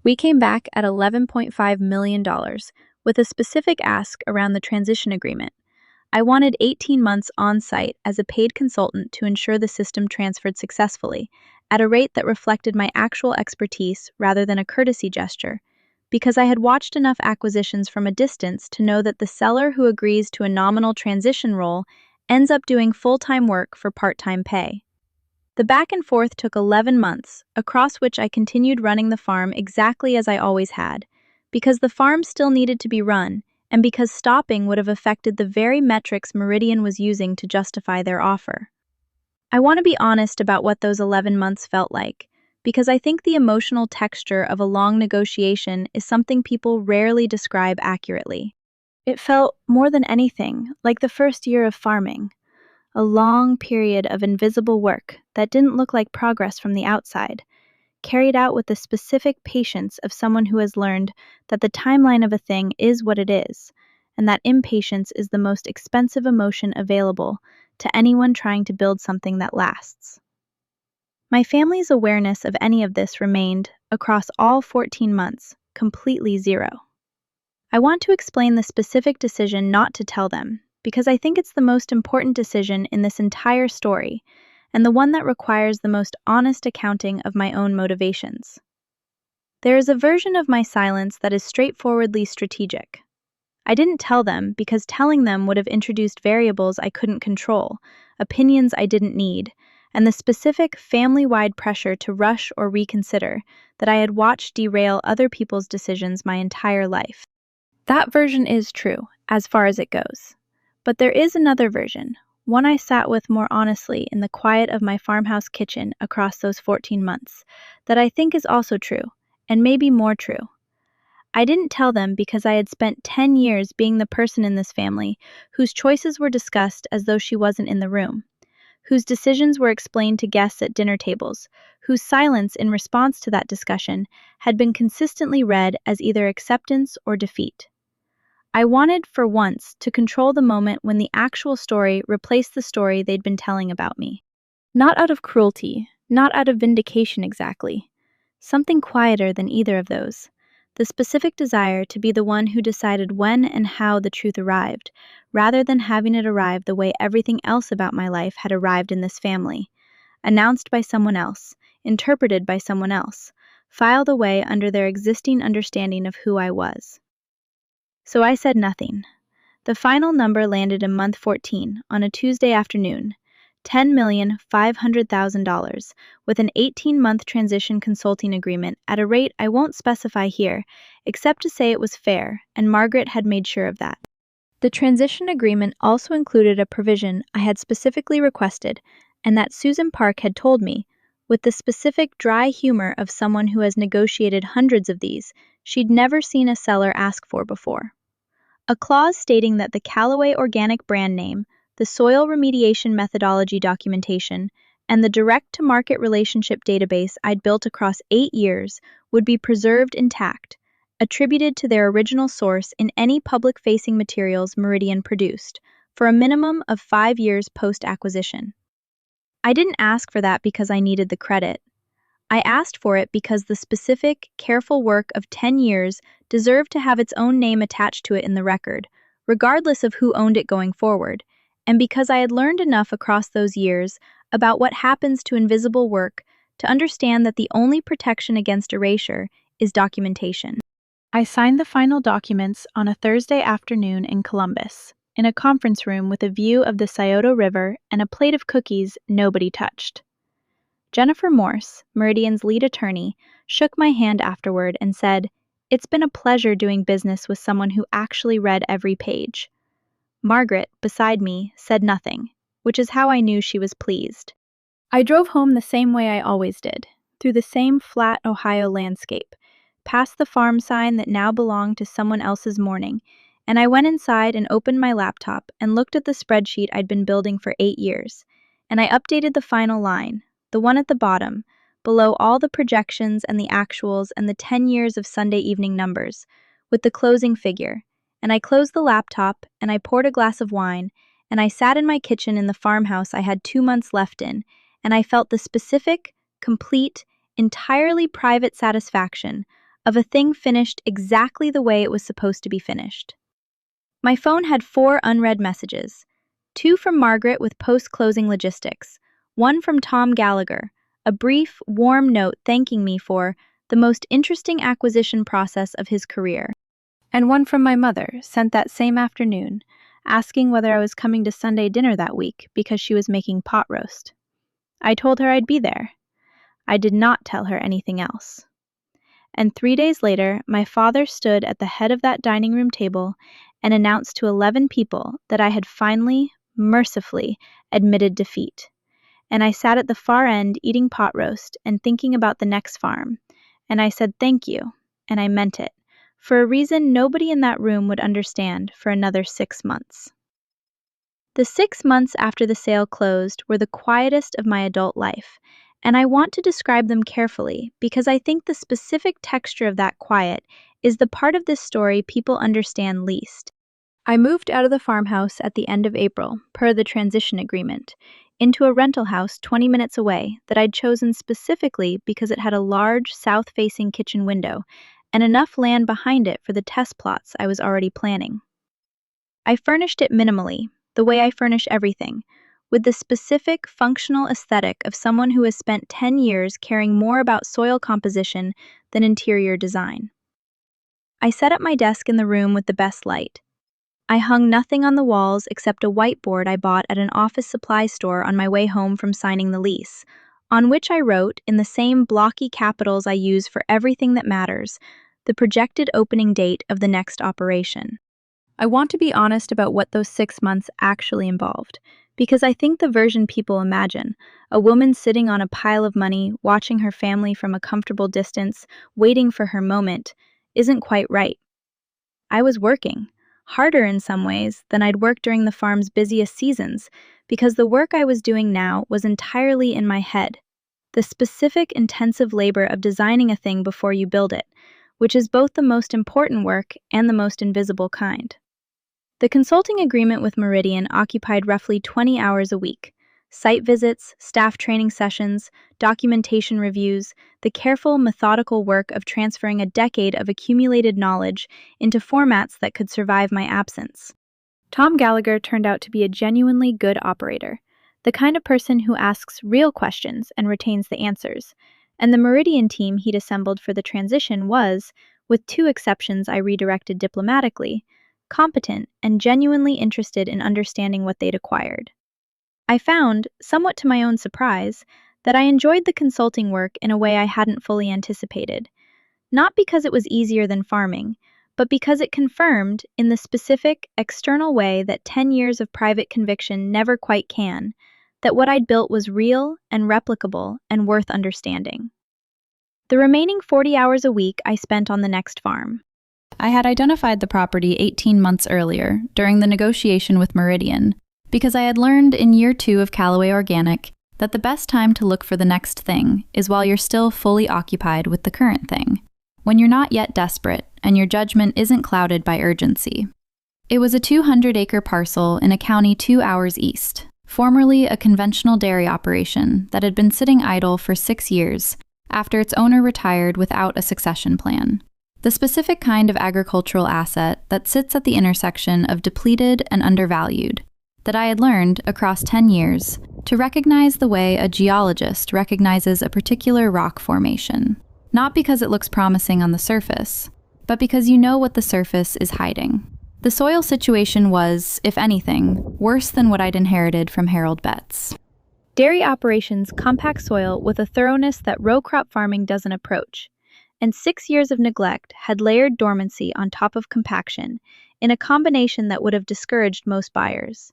We came back at $11.5 million, with a specific ask around the transition agreement. I wanted 18 months on-site as a paid consultant to ensure the system transferred successfully, at a rate that reflected my actual expertise rather than a courtesy gesture, because I had watched enough acquisitions from a distance to know that the seller who agrees to a nominal transition role ends up doing full-time work for part-time pay. The back and forth took 11 months, across which I continued running the farm exactly as I always had, because the farm still needed to be run, and because stopping would have affected the very metrics Meridian was using to justify their offer. I want to be honest about what those 11 months felt like, because I think the emotional texture of a long negotiation is something people rarely describe accurately. It felt, more than anything, like the first year of farming, a long period of invisible work that didn't look like progress from the outside, carried out with the specific patience of someone who has learned that the timeline of a thing is what it is, and that impatience is the most expensive emotion available to anyone trying to build something that lasts. My family's awareness of any of this remained, across all 14 months, completely zero. I want to explain the specific decision not to tell them, because I think it's the most important decision in this entire story, and the one that requires the most honest accounting of my own motivations. There is a version of my silence that is straightforwardly strategic. I didn't tell them because telling them would have introduced variables I couldn't control, opinions I didn't need, and the specific family-wide pressure to rush or reconsider that I had watched derail other people's decisions my entire life. That version is true, as far as it goes. But there is another version, one I sat with more honestly in the quiet of my farmhouse kitchen across those 14 months, that I think is also true, and maybe more true. I didn't tell them because I had spent 10 years being the person in this family whose choices were discussed as though she wasn't in the room, whose decisions were explained to guests at dinner tables, whose silence in response to that discussion had been consistently read as either acceptance or defeat. I wanted, for once, to control the moment when the actual story replaced the story they'd been telling about me. Not out of cruelty, not out of vindication exactly. Something quieter than either of those. The specific desire to be the one who decided when and how the truth arrived, rather than having it arrive the way everything else about my life had arrived in this family. Announced by someone else, interpreted by someone else, filed away under their existing understanding of who I was. So I said nothing. The final number landed in month 14 on a Tuesday afternoon, $10,500,000, with an 18-month transition consulting agreement at a rate I won't specify here, except to say it was fair, and Margaret had made sure of that. The transition agreement also included a provision I had specifically requested, and that Susan Park had told me, with the specific dry humor of someone who has negotiated hundreds of these, she'd never seen a seller ask for before. A clause stating that the Calloway organic brand name, the soil remediation methodology documentation, and the direct-to-market relationship database I'd built across 8 years would be preserved intact, attributed to their original source in any public-facing materials Meridian produced, for a minimum of 5 years post-acquisition. I didn't ask for that because I needed the credit. I asked for it because the specific, careful work of 10 years deserved to have its own name attached to it in the record, regardless of who owned it going forward, and because I had learned enough across those years about what happens to invisible work to understand that the only protection against erasure is documentation. I signed the final documents on a Thursday afternoon in Columbus, in a conference room with a view of the Scioto River and a plate of cookies nobody touched. Jennifer Morse, Meridian's lead attorney, shook my hand afterward and said, "It's been a pleasure doing business with someone who actually read every page." Margaret, beside me, said nothing, which is how I knew she was pleased. I drove home the same way I always did, through the same flat Ohio landscape, past the farm sign that now belonged to someone else's morning, and I went inside and opened my laptop and looked at the spreadsheet I'd been building for 8 years, and I updated the final line, the one at the bottom, below all the projections and the actuals and the 10 years of Sunday evening numbers, with the closing figure, and I closed the laptop, and I poured a glass of wine, and I sat in my kitchen in the farmhouse I had 2 months left in, and I felt the specific, complete, entirely private satisfaction of a thing finished exactly the way it was supposed to be finished. My phone had 4 unread messages, 2 from Margaret with post-closing logistics, 1 from Tom Gallagher, a brief, warm note thanking me for the most interesting acquisition process of his career. And one from my mother, sent that same afternoon, asking whether I was coming to Sunday dinner that week because she was making pot roast. I told her I'd be there. I did not tell her anything else. And 3 days later, my father stood at the head of that dining room table and announced to 11 people that I had finally, mercifully, admitted defeat. And I sat at the far end eating pot roast and thinking about the next farm. And I said thank you, and I meant it, for a reason nobody in that room would understand for another 6 months. The 6 months after the sale closed were the quietest of my adult life, and I want to describe them carefully because I think the specific texture of that quiet is the part of this story people understand least. I moved out of the farmhouse at the end of April, per the transition agreement, into a rental house 20 minutes away that I'd chosen specifically because it had a large south-facing kitchen window and enough land behind it for the test plots I was already planning. I furnished it minimally, the way I furnish everything, with the specific functional aesthetic of someone who has spent 10 years caring more about soil composition than interior design. I set up my desk in the room with the best light. I hung nothing on the walls except a whiteboard I bought at an office supply store on my way home from signing the lease, on which I wrote, in the same blocky capitals I use for everything that matters, the projected opening date of the next operation. I want to be honest about what those 6 months actually involved, because I think the version people imagine, a woman sitting on a pile of money, watching her family from a comfortable distance, waiting for her moment, isn't quite right. I was working, harder in some ways than I'd worked during the farm's busiest seasons, because the work I was doing now was entirely in my head. The specific, intensive labor of designing a thing before you build it, which is both the most important work and the most invisible kind. The consulting agreement with Meridian occupied roughly 20 hours a week. Site visits, staff training sessions, documentation reviews, the careful, methodical work of transferring a decade of accumulated knowledge into formats that could survive my absence. Tom Gallagher turned out to be a genuinely good operator, the kind of person who asks real questions and retains the answers, and the Meridian team he'd assembled for the transition was, with 2 exceptions I redirected diplomatically, competent and genuinely interested in understanding what they'd acquired. I found, somewhat to my own surprise, that I enjoyed the consulting work in a way I hadn't fully anticipated, not because it was easier than farming, but because it confirmed, in the specific, external way that 10 years of private conviction never quite can, that what I'd built was real and replicable and worth understanding. The remaining 40 hours a week I spent on the next farm. I had identified the property 18 months earlier, during the negotiation with Meridian, because I had learned in year 2 of Calloway Organic that the best time to look for the next thing is while you're still fully occupied with the current thing, when you're not yet desperate and your judgment isn't clouded by urgency. It was a 200-acre parcel in a county 2 hours east, formerly a conventional dairy operation that had been sitting idle for 6 years after its owner retired without a succession plan. The specific kind of agricultural asset that sits at the intersection of depleted and undervalued, that I had learned, across 10 years, to recognize the way a geologist recognizes a particular rock formation, not because it looks promising on the surface, but because you know what the surface is hiding. The soil situation was, if anything, worse than what I'd inherited from Harold Betts. Dairy operations compact soil with a thoroughness that row crop farming doesn't approach, and 6 years of neglect had layered dormancy on top of compaction in a combination that would have discouraged most buyers.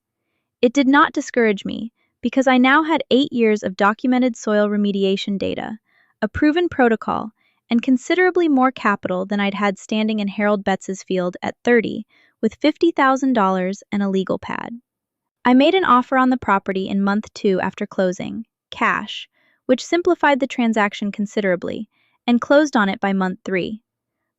It did not discourage me, because I now had 8 years of documented soil remediation data, a proven protocol, and considerably more capital than I'd had standing in Harold Betts's field at 30, with $50,000 and a legal pad. I made an offer on the property in month 2 after closing, cash, which simplified the transaction considerably, and closed on it by month 3.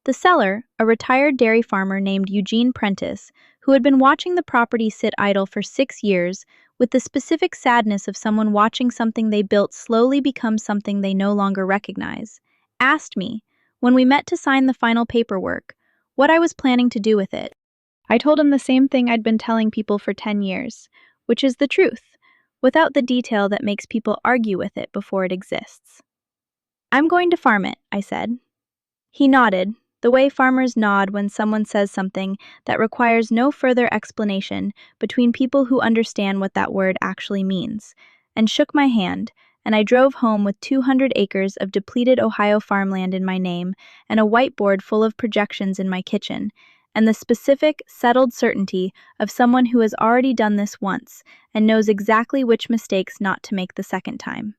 The seller, a retired dairy farmer named Eugene Prentice, who had been watching the property sit idle for 6 years with the specific sadness of someone watching something they built slowly become something they no longer recognize, asked me, when we met to sign the final paperwork, what I was planning to do with it. I told him the same thing I'd been telling people for 10 years, which is the truth, without the detail that makes people argue with it before it exists. I'm going to farm it, I said. He nodded, the way farmers nod when someone says something that requires no further explanation between people who understand what that word actually means, and shook my hand, and I drove home with 200 acres of depleted Ohio farmland in my name and a whiteboard full of projections in my kitchen, and the specific, settled certainty of someone who has already done this once and knows exactly which mistakes not to make the second time.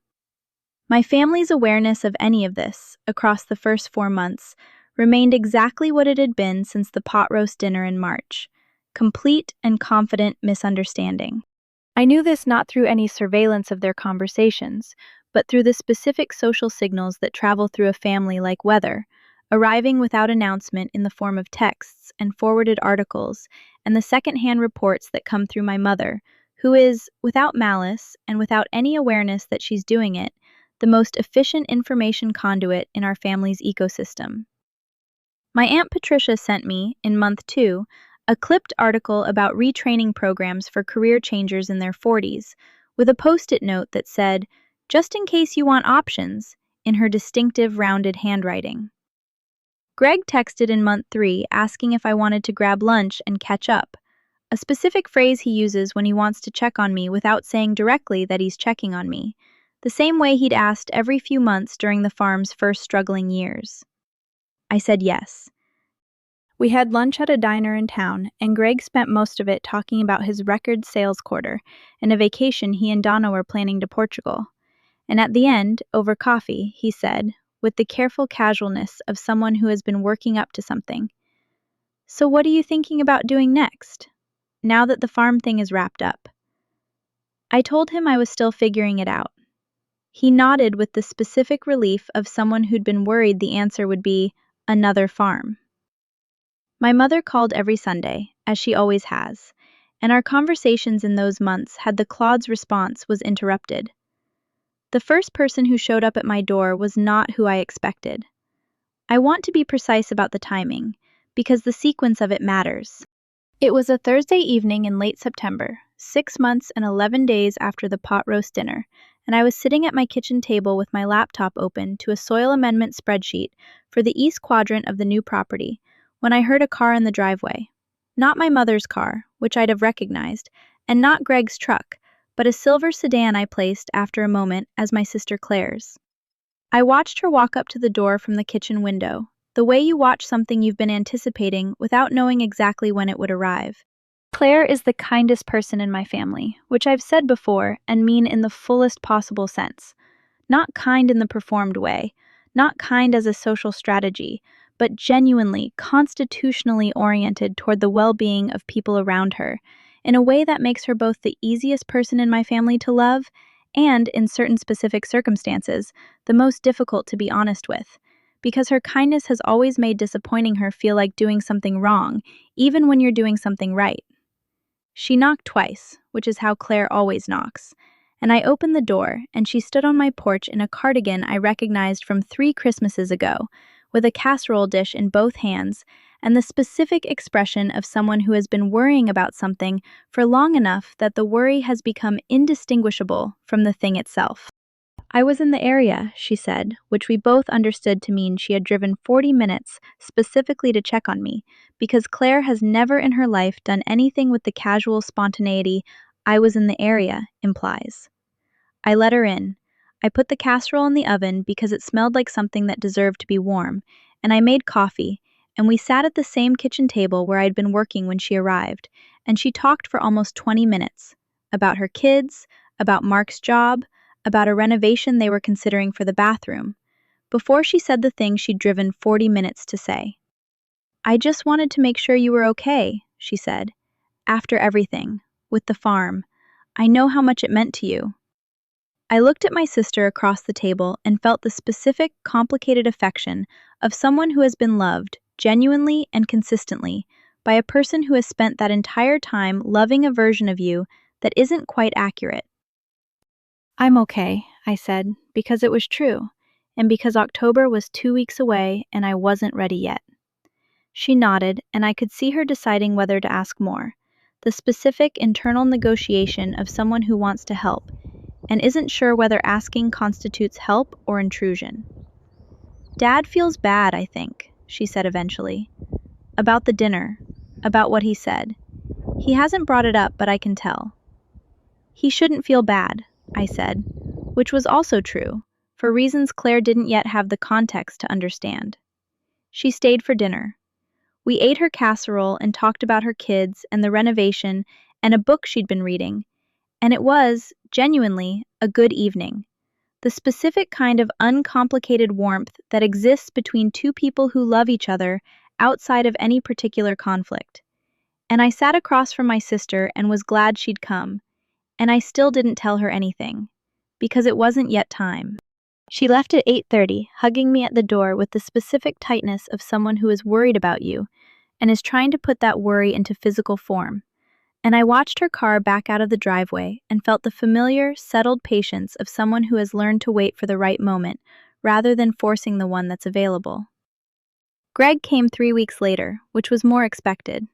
My family's awareness of any of this, across the first 4 months, remained exactly what it had been since the pot roast dinner in March: complete and confident misunderstanding. I knew this not through any surveillance of their conversations, but through the specific social signals that travel through a family like weather, arriving without announcement in the form of texts and forwarded articles, and the secondhand reports that come through my mother, who is, without malice and without any awareness that she's doing it, the most efficient information conduit in our family's ecosystem. My Aunt Patricia sent me, in month 2, a clipped article about retraining programs for career changers in their 40s, with a post-it note that said, "Just in case you want options," in her distinctive rounded handwriting. Greg texted in month 3 asking if I wanted to grab lunch and catch up, a specific phrase he uses when he wants to check on me without saying directly that he's checking on me, the same way he'd asked every few months during the farm's first struggling years. I said yes. We had lunch at a diner in town, and Greg spent most of it talking about his record sales quarter and a vacation he and Donna were planning to Portugal. And at the end, over coffee, he said, with the careful casualness of someone who has been working up to something, "So what are you thinking about doing next, now that the farm thing is wrapped up?" I told him I was still figuring it out. He nodded with the specific relief of someone who'd been worried the answer would be another farm. My mother called every Sunday, as she always has, and our conversations in those months had the Claude's response was interrupted. The first person who showed up at my door was not who I expected. I want to be precise about the timing, because the sequence of it matters. It was a Thursday evening in late September, 6 months and 11 days after the pot roast dinner, and I was sitting at my kitchen table with my laptop open to a soil amendment spreadsheet for the east quadrant of the new property, when I heard a car in the driveway. Not my mother's car, which I'd have recognized, and not Greg's truck, but a silver sedan I placed after a moment as my sister Claire's. I watched her walk up to the door from the kitchen window, the way you watch something you've been anticipating without knowing exactly when it would arrive. Claire is the kindest person in my family, which I've said before and mean in the fullest possible sense. Not kind in the performed way, not kind as a social strategy, but genuinely, constitutionally oriented toward the well-being of people around her, in a way that makes her both the easiest person in my family to love and, in certain specific circumstances, the most difficult to be honest with, because her kindness has always made disappointing her feel like doing something wrong, even when you're doing something right. She knocked twice, which is how Claire always knocks, and I opened the door, and she stood on my porch in a cardigan I recognized from 3 Christmases ago, with a casserole dish in both hands, and the specific expression of someone who has been worrying about something for long enough that the worry has become indistinguishable from the thing itself. "I was in the area," she said, which we both understood to mean she had driven 40 minutes specifically to check on me, because Claire has never in her life done anything with the casual spontaneity "I was in the area" implies. I let her in. I put the casserole in the oven because it smelled like something that deserved to be warm, and I made coffee, and we sat at the same kitchen table where I'd been working when she arrived, and she talked for almost 20 minutes, about her kids, about Mark's job, about a renovation they were considering for the bathroom, before she said the thing she'd driven 40 minutes to say. "I just wanted to make sure you were okay," she said. "After everything, with the farm. I know how much it meant to you." I looked at my sister across the table and felt the specific, complicated affection of someone who has been loved, genuinely and consistently, by a person who has spent that entire time loving a version of you that isn't quite accurate. "I'm okay," I said, because it was true, and because October was 2 weeks away and I wasn't ready yet. She nodded, and I could see her deciding whether to ask more, the specific internal negotiation of someone who wants to help, and isn't sure whether asking constitutes help or intrusion. Dad feels bad, I think, she said eventually. About the dinner, about what he said. He hasn't brought it up, but I can tell. He shouldn't feel bad, I said, which was also true, for reasons Claire didn't yet have the context to understand. She stayed for dinner. We ate her casserole and talked about her kids and the renovation and a book she'd been reading, and it was, genuinely, a good evening. The specific kind of uncomplicated warmth that exists between two people who love each other outside of any particular conflict. And I sat across from my sister and was glad she'd come, and I still didn't tell her anything, because it wasn't yet time. She left at 8:30, hugging me at the door with the specific tightness of someone who is worried about you and is trying to put that worry into physical form. And I watched her car back out of the driveway and felt the familiar, settled patience of someone who has learned to wait for the right moment rather than forcing the one that's available. Greg came 3 weeks later, which was more expected.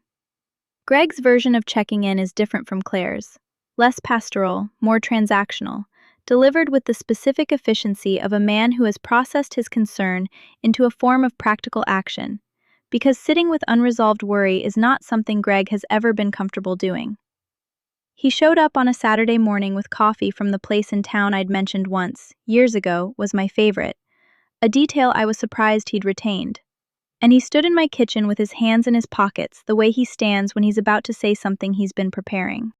Greg's version of checking in is different from Claire's. Less pastoral, more transactional, delivered with the specific efficiency of a man who has processed his concern into a form of practical action, because sitting with unresolved worry is not something Greg has ever been comfortable doing. He showed up on a Saturday morning with coffee from the place in town I'd mentioned once, years ago, was my favorite, a detail I was surprised he'd retained. And he stood in my kitchen with his hands in his pockets, the way he stands when he's about to say something he's been preparing.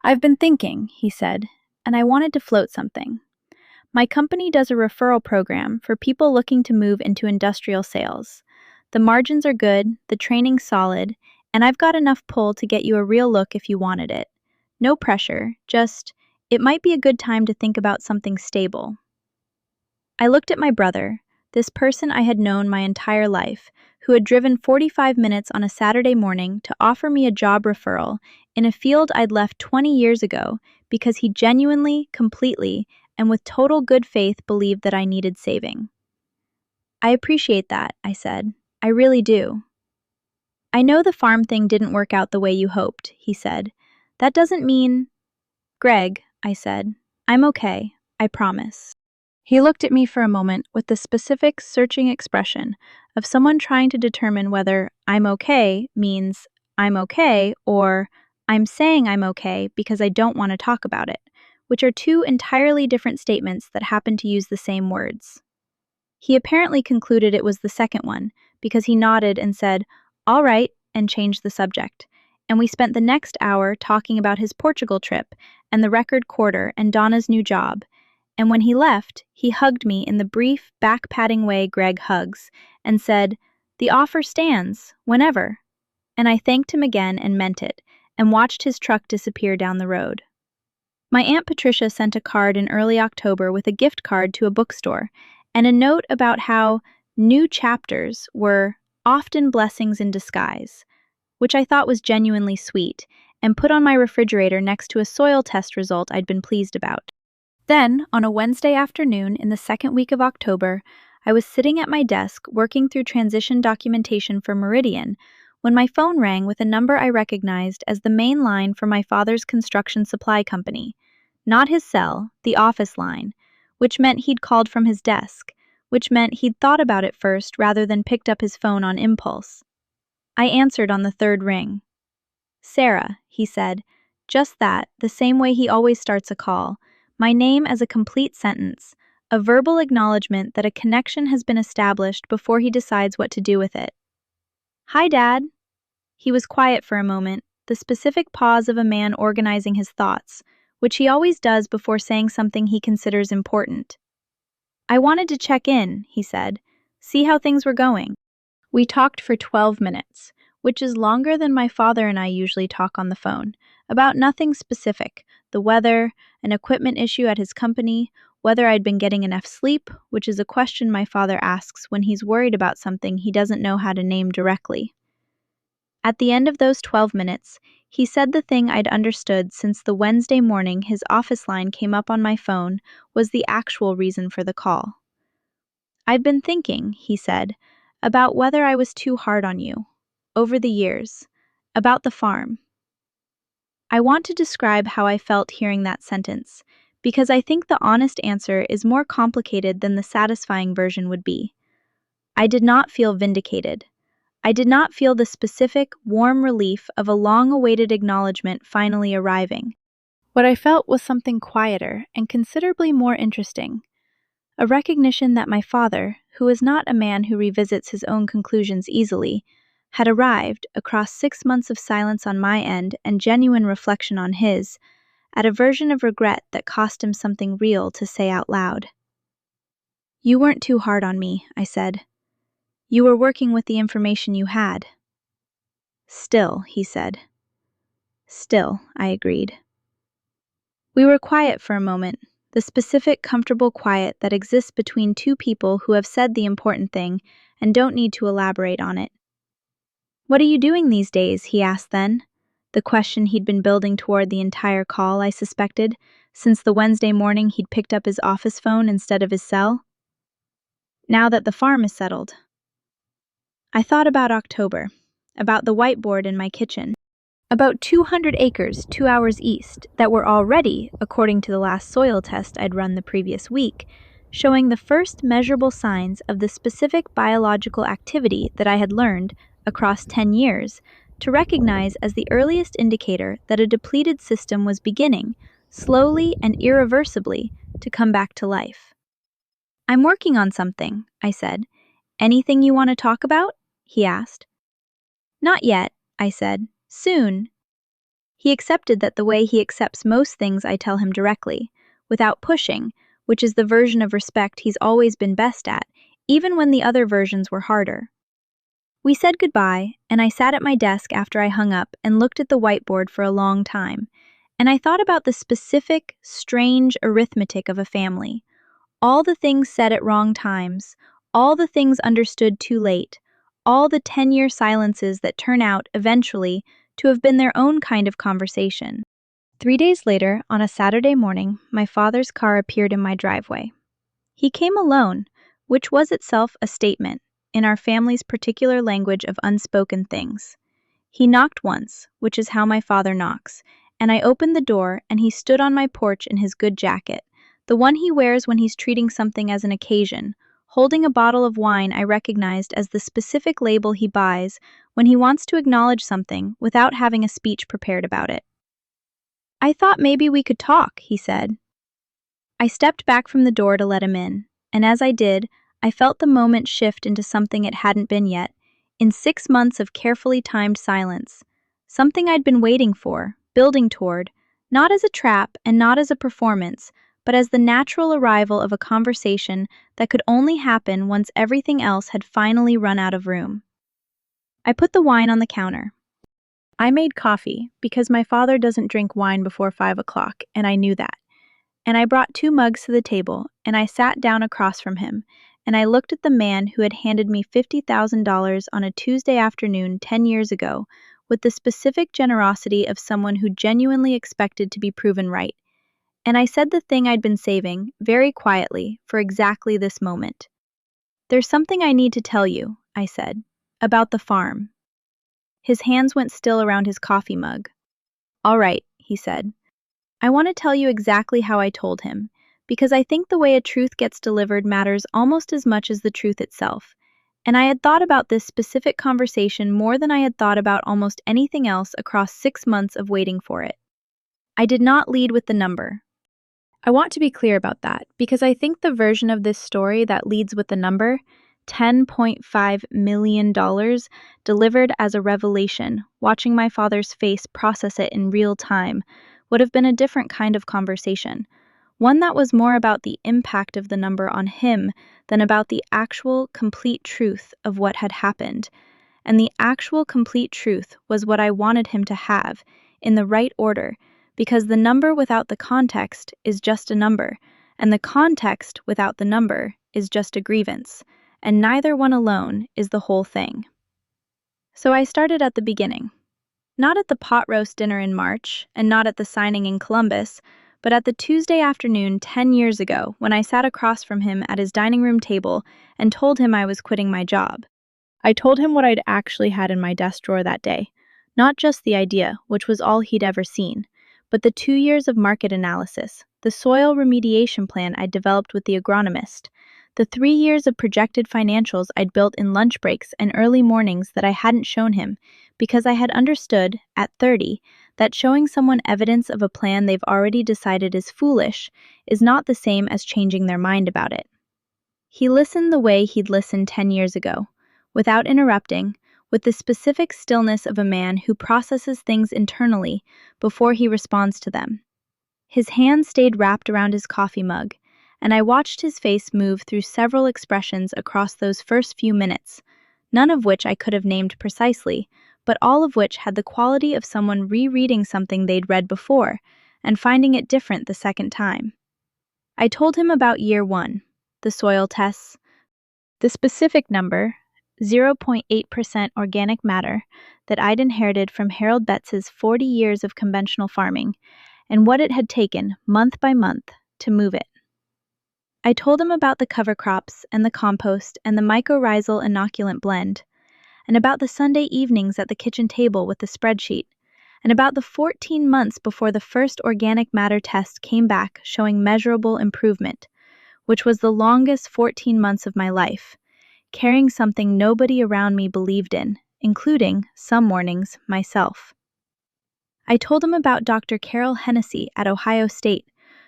"I've been thinking," he said, "and I wanted to float something. My company does a referral program for people looking to move into industrial sales. The margins are good, the training's solid, and I've got enough pull to get you a real look if you wanted it. No pressure, just, it might be a good time to think about something stable." I looked at my brother, this person I had known my entire life, who had driven 45 minutes on a Saturday morning to offer me a job referral in a field I'd left 20 years ago because he genuinely, completely, and with total good faith believed that I needed saving. "I appreciate that," I said. "I really do." "I know the farm thing didn't work out the way you hoped," he said. "That doesn't mean—" "Greg," I said, "I'm okay, I promise." He looked at me for a moment with the specific, searching expression of someone trying to determine whether "I'm okay" means "I'm okay" or "I'm saying I'm okay because I don't want to talk about it," which are two entirely different statements that happen to use the same words. He apparently concluded it was the second one because he nodded and said, "All right," and changed the subject. And we spent the next hour talking about his Portugal trip and the record quarter and Donna's new job. And when he left, he hugged me in the brief, back-patting way Greg hugs, and said, "The offer stands, whenever." And I thanked him again and meant it, and watched his truck disappear down the road. My Aunt Patricia sent a card in early October with a gift card to a bookstore, and a note about how new chapters were often blessings in disguise, which I thought was genuinely sweet, and put on my refrigerator next to a soil test result I'd been pleased about. Then, on a Wednesday afternoon in the second week of October, I was sitting at my desk working through transition documentation for Meridian when my phone rang with a number I recognized as the main line for my father's construction supply company. Not his cell, the office line, which meant he'd called from his desk, which meant he'd thought about it first rather than picked up his phone on impulse. I answered on the third ring. "Sarah," he said, just that, the same way he always starts a call, my name as a complete sentence, a verbal acknowledgement that a connection has been established before he decides what to do with it. "Hi, Dad." He was quiet for a moment, the specific pause of a man organizing his thoughts, which he always does before saying something he considers important. "I wanted to check in," he said, "see how things were going." We talked for 12 minutes, which is longer than my father and I usually talk on the phone, about nothing specific, the weather, an equipment issue at his company, whether I'd been getting enough sleep, which is a question my father asks when he's worried about something he doesn't know how to name directly. At the end of those 12 minutes, he said the thing I'd understood since the Wednesday morning his office line came up on my phone was the actual reason for the call. "I've been thinking," he said, "about whether I was too hard on you. Over the years. About the farm." I want to describe how I felt hearing that sentence, because I think the honest answer is more complicated than the satisfying version would be. I did not feel vindicated. I did not feel the specific, warm relief of a long-awaited acknowledgement finally arriving. What I felt was something quieter and considerably more interesting. A recognition that my father, who is not a man who revisits his own conclusions easily, had arrived, across 6 months of silence on my end and genuine reflection on his, at a version of regret that cost him something real to say out loud. "You weren't too hard on me," I said. "You were working with the information you had." "Still," he said. "Still," I agreed. We were quiet for a moment, the specific, comfortable quiet that exists between two people who have said the important thing and don't need to elaborate on it. "What are you doing these days?" he asked then. The question he'd been building toward the entire call, I suspected, since the Wednesday morning he'd picked up his office phone instead of his cell. "Now that the farm is settled." I thought about October, about the whiteboard in my kitchen, about 200 acres 2 hours east that were already, according to the last soil test I'd run the previous week, showing the first measurable signs of the specific biological activity that I had learned, across 10 years, to recognize as the earliest indicator that a depleted system was beginning, slowly and irreversibly, to come back to life. "I'm working on something," I said. "Anything you want to talk about?" he asked. "Not yet," I said. "Soon." He accepted that the way he accepts most things I tell him directly, without pushing, which is the version of respect he's always been best at, even when the other versions were harder. We said goodbye, and I sat at my desk after I hung up and looked at the whiteboard for a long time, and I thought about the specific, strange arithmetic of a family. All the things said at wrong times, all the things understood too late, all the 10-year silences that turn out, eventually, to have been their own kind of conversation. 3 days later, on a Saturday morning, my father's car appeared in my driveway. He came alone, which was itself a statement, in our family's particular language of unspoken things. He knocked once, which is how my father knocks, and I opened the door and he stood on my porch in his good jacket, the one he wears when he's treating something as an occasion, holding a bottle of wine I recognized as the specific label he buys when he wants to acknowledge something without having a speech prepared about it. "I thought maybe we could talk," he said. I stepped back from the door to let him in, and as I did, I felt the moment shift into something it hadn't been yet, in 6 months of carefully timed silence. Something I'd been waiting for, building toward, not as a trap and not as a performance, but as the natural arrival of a conversation that could only happen once everything else had finally run out of room. I put the wine on the counter. I made coffee, because my father doesn't drink wine before 5 o'clock, and I knew that. And I brought 2 mugs to the table, and I sat down across from him, and I looked at the man who had handed me $50,000 on a Tuesday afternoon 10 years ago, with the specific generosity of someone who genuinely expected to be proven right. And I said the thing I'd been saving, very quietly, for exactly this moment. "There's something I need to tell you," I said, "about the farm." His hands went still around his coffee mug. "All right," he said. "I want to tell you exactly how I told him, because I think the way a truth gets delivered matters almost as much as the truth itself, and I had thought about this specific conversation more than I had thought about almost anything else across 6 months of waiting for it. I did not lead with the number. I want to be clear about that, because I think the version of this story that leads with the number, $10.5 million, delivered as a revelation, watching my father's face process it in real time, would have been a different kind of conversation, one that was more about the impact of the number on him than about the actual, complete truth of what had happened. And the actual, complete truth was what I wanted him to have, in the right order, because the number without the context is just a number, and the context without the number is just a grievance, and neither one alone is the whole thing. So I started at the beginning. Not at the pot roast dinner in March, and not at the signing in Columbus, but at the Tuesday afternoon 10 years ago when I sat across from him at his dining room table and told him I was quitting my job. I told him what I'd actually had in my desk drawer that day, not just the idea, which was all he'd ever seen, but the 2 years of market analysis, the soil remediation plan I'd developed with the agronomist, The 3 years of projected financials I'd built in lunch breaks and early mornings that I hadn't shown him, because I had understood, at 30, that showing someone evidence of a plan they've already decided is foolish is not the same as changing their mind about it. He listened the way he'd listened 10 years ago, without interrupting, with the specific stillness of a man who processes things internally before he responds to them. His hand stayed wrapped around his coffee mug, and I watched his face move through several expressions across those first few minutes, none of which I could have named precisely, but all of which had the quality of someone rereading something they'd read before and finding it different the second time. I told him about year 1, the soil tests, the specific number, 0.8% organic matter, that I'd inherited from Harold Betts's 40 years of conventional farming, and what it had taken, month by month, to move it. I told him about the cover crops and the compost and the mycorrhizal inoculant blend, and about the Sunday evenings at the kitchen table with the spreadsheet, and about the 14 months before the first organic matter test came back showing measurable improvement, which was the longest 14 months of my life, carrying something nobody around me believed in, including, some mornings, myself. I told him about Dr. Carol Hennessy at Ohio State,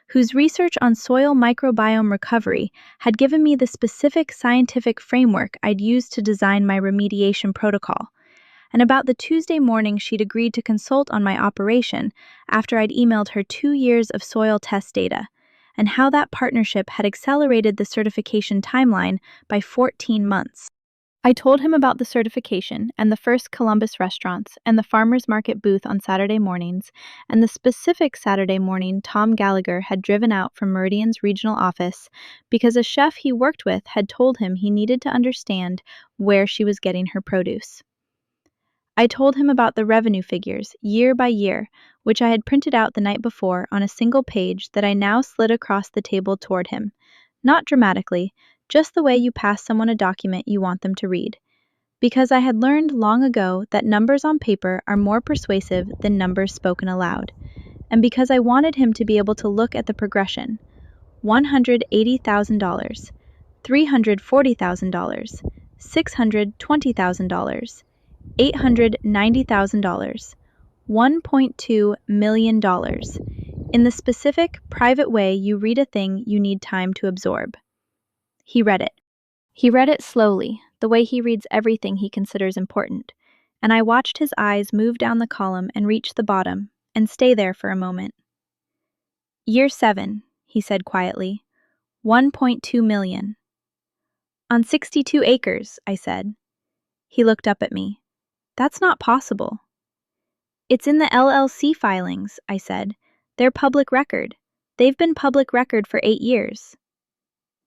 whose research on soil microbiome recovery had given me the specific scientific framework I'd used to design my remediation protocol, and about the Tuesday morning she'd agreed to consult on my operation after I'd emailed her 2 years of soil test data, and how that partnership had accelerated the certification timeline by 14 months. I told him about the certification and the first Columbus restaurants and the farmers market booth on Saturday mornings, and the specific Saturday morning Tom Gallagher had driven out from Meridian's regional office because a chef he worked with had told him he needed to understand where she was getting her produce. I told him about the revenue figures, year by year, which I had printed out the night before on a single page that I now slid across the table toward him, not dramatically, just the way you pass someone a document you want them to read, because I had learned long ago that numbers on paper are more persuasive than numbers spoken aloud, and because I wanted him to be able to look at the progression: $180,000, $340,000, $620,000, $890,000, $1.2 million, in the specific, private way you read a thing you need time to absorb. He read it. He read it slowly, the way he reads everything he considers important, and I watched his eyes move down the column and reach the bottom, and stay there for a moment. Year 7, he said quietly, 1.2 million. On 62 acres, I said. He looked up at me. That's not possible. It's in the LLC filings, I said. They're public record. They've been public record for 8 years.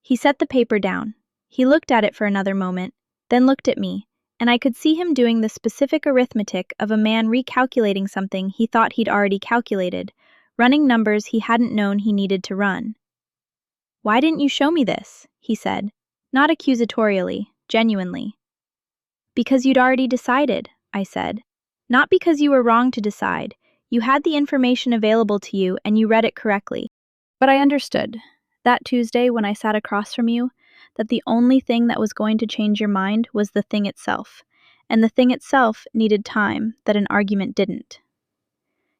He set the paper down. He looked at it for another moment, then looked at me, and I could see him doing the specific arithmetic of a man recalculating something he thought he'd already calculated, running numbers he hadn't known he needed to run. "Why didn't you show me this?" he said, not accusatorially, genuinely. "Because you'd already decided," I said. "Not because you were wrong to decide. You had the information available to you and you read it correctly." But I understood, that Tuesday when I sat across from you, that the only thing that was going to change your mind was the thing itself, and the thing itself needed time that an argument didn't.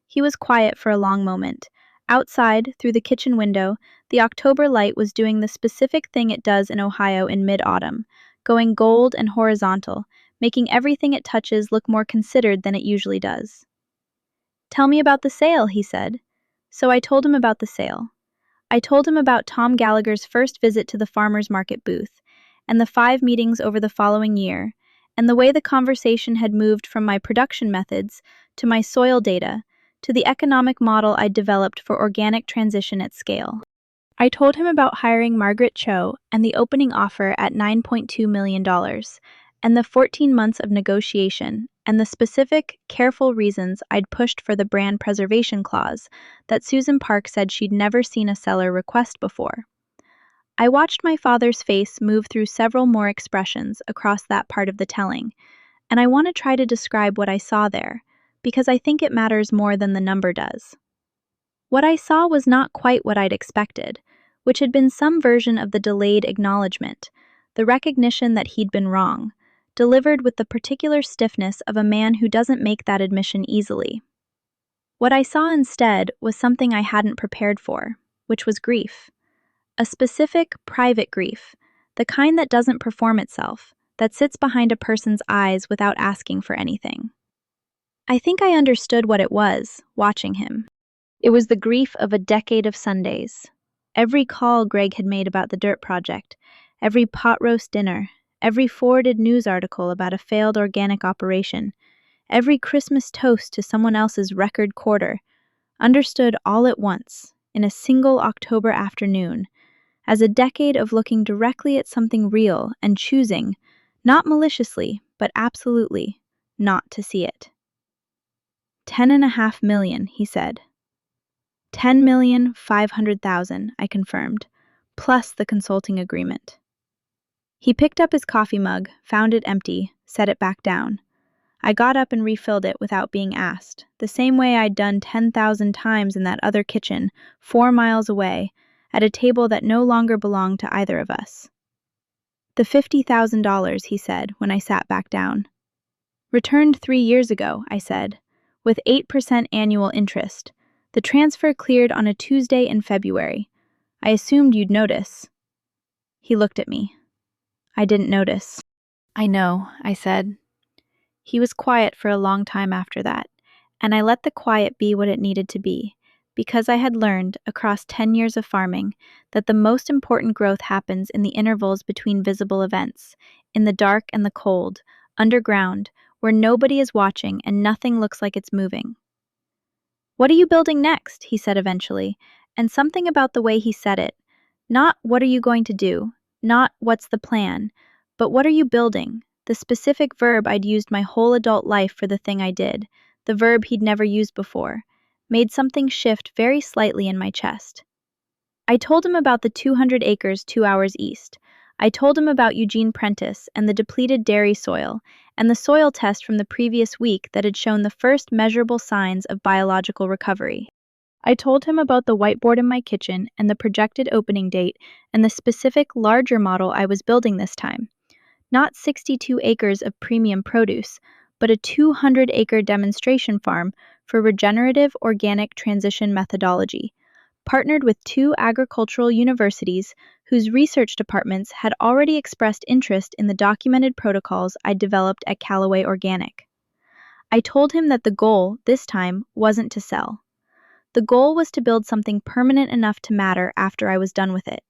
He was quiet for a long moment. Outside, through the kitchen window, the October light was doing the specific thing it does in Ohio in mid-autumn, going gold and horizontal, making everything it touches look more considered than it usually does. "Tell me about the sale," he said. So I told him about the sale. I told him about Tom Gallagher's first visit to the farmers market booth, and the 5 meetings over the following year, and the way the conversation had moved from my production methods to my soil data to the economic model I'd developed for organic transition at scale. I told him about hiring Margaret Cho and the opening offer at $9.2 million, and the 14 months of negotiation, and the specific, careful reasons I'd pushed for the brand preservation clause that Susan Park said she'd never seen a seller request before. I watched my father's face move through several more expressions across that part of the telling, and I want to try to describe what I saw there, because I think it matters more than the number does. What I saw was not quite what I'd expected, which had been some version of the delayed acknowledgement, the recognition that he'd been wrong, delivered with the particular stiffness of a man who doesn't make that admission easily. What I saw instead was something I hadn't prepared for, which was grief. A specific, private grief, the kind that doesn't perform itself, that sits behind a person's eyes without asking for anything. I think I understood what it was, watching him. It was the grief of a decade of Sundays. Every call Greg had made about the dirt project, every pot roast dinner, every forwarded news article about a failed organic operation, every Christmas toast to someone else's record quarter, understood all at once, in a single October afternoon, as a decade of looking directly at something real and choosing, not maliciously, but absolutely, not to see it. 10.5 million, he said. 10,500,000, I confirmed, plus the consulting agreement. He picked up his coffee mug, found it empty, set it back down. I got up and refilled it without being asked, the same way I'd done 10,000 times in that other kitchen, 4 miles away, at a table that no longer belonged to either of us. The $50,000, he said, when I sat back down. Returned 3 years ago, I said, with 8% annual interest. The transfer cleared on a Tuesday in February. I assumed you'd notice. He looked at me. I didn't notice. I know, I said. He was quiet for a long time after that, and I let the quiet be what it needed to be, because I had learned, across 10 years of farming, that the most important growth happens in the intervals between visible events, in the dark and the cold, underground, where nobody is watching and nothing looks like it's moving. "What are you building next?" he said eventually, and something about the way he said it, not "what are you going to do," not "what's the plan," but "what are you building?" The specific verb I'd used my whole adult life for the thing I did, the verb he'd never used before, made something shift very slightly in my chest. I told him about the 200 acres 2 hours east. I told him about Eugene Prentice and the depleted dairy soil, and the soil test from the previous week that had shown the first measurable signs of biological recovery. I told him about the whiteboard in my kitchen and the projected opening date and the specific larger model I was building this time. Not 62 acres of premium produce, but a 200-acre demonstration farm for regenerative organic transition methodology, partnered with 2 agricultural universities whose research departments had already expressed interest in the documented protocols I developed at Calloway Organic. I told him that the goal, this time, wasn't to sell. The goal was to build something permanent enough to matter after I was done with it.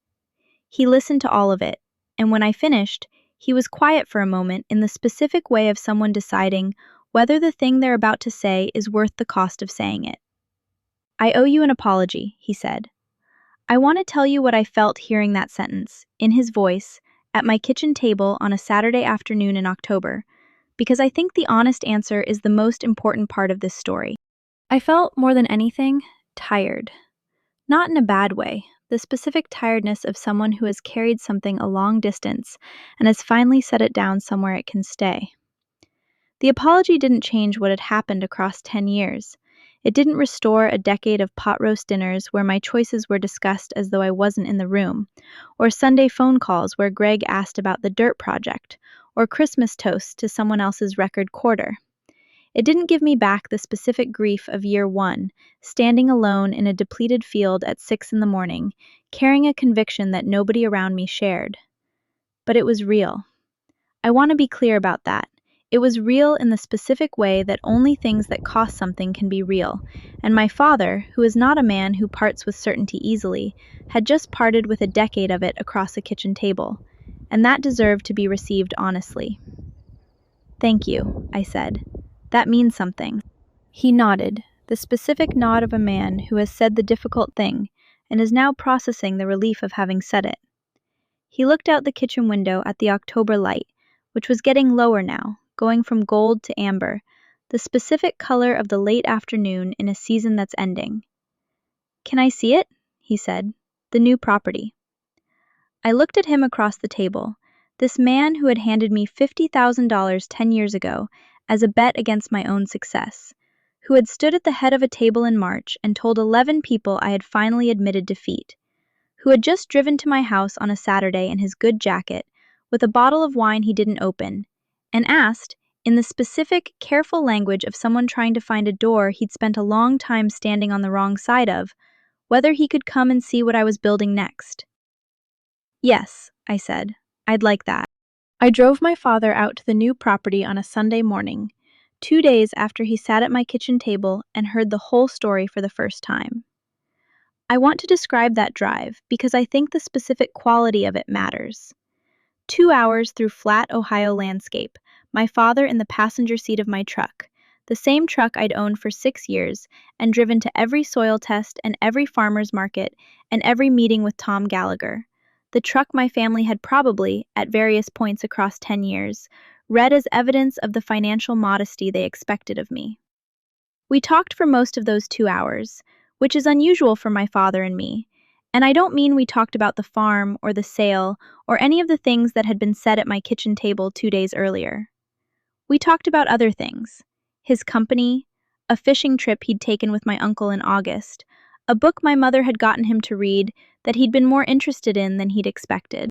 He listened to all of it, and when I finished, he was quiet for a moment in the specific way of someone deciding whether the thing they're about to say is worth the cost of saying it. "I owe you an apology," he said. "I want to tell you what I felt hearing that sentence, in his voice, at my kitchen table on a Saturday afternoon in October, because I think the honest answer is the most important part of this story. I felt, more than anything, tired. Not in a bad way, the specific tiredness of someone who has carried something a long distance and has finally set it down somewhere it can stay. The apology didn't change what had happened across 10 years. It didn't restore a decade of pot roast dinners where my choices were discussed as though I wasn't in the room, or Sunday phone calls where Greg asked about the dirt project, or Christmas toasts to someone else's record quarter. It didn't give me back the specific grief of year 1, standing alone in a depleted field at 6 in the morning, carrying a conviction that nobody around me shared. But it was real. I want to be clear about that. It was real in the specific way that only things that cost something can be real, and my father, who is not a man who parts with certainty easily, had just parted with a decade of it across a kitchen table, and that deserved to be received honestly. "Thank you," I said. "That means something." He nodded, the specific nod of a man who has said the difficult thing and is now processing the relief of having said it. He looked out the kitchen window at the October light, which was getting lower now, going from gold to amber, the specific color of the late afternoon in a season that's ending. "Can I see it?" he said. "The new property." I looked at him across the table, this man who had handed me $50,000 10 years ago as a bet against my own success, who had stood at the head of a table in March and told 11 people I had finally admitted defeat, who had just driven to my house on a Saturday in his good jacket, with a bottle of wine he didn't open, and asked, in the specific, careful language of someone trying to find a door he'd spent a long time standing on the wrong side of, whether he could come and see what I was building next. Yes, I said, I'd like that. I drove my father out to the new property on a Sunday morning, 2 days after he sat at my kitchen table and heard the whole story for the first time. I want to describe that drive because I think the specific quality of it matters. 2 hours through flat Ohio landscape, my father in the passenger seat of my truck, the same truck I'd owned for 6 years and driven to every soil test and every farmer's market and every meeting with Tom Gallagher. The truck my family had probably, at various points across 10 years, read as evidence of the financial modesty they expected of me. We talked for most of those 2 hours, which is unusual for my father and me, and I don't mean we talked about the farm or the sale or any of the things that had been said at my kitchen table 2 days earlier. We talked about other things: his company, a fishing trip he'd taken with my uncle in August, a book my mother had gotten him to read that he'd been more interested in than he'd expected.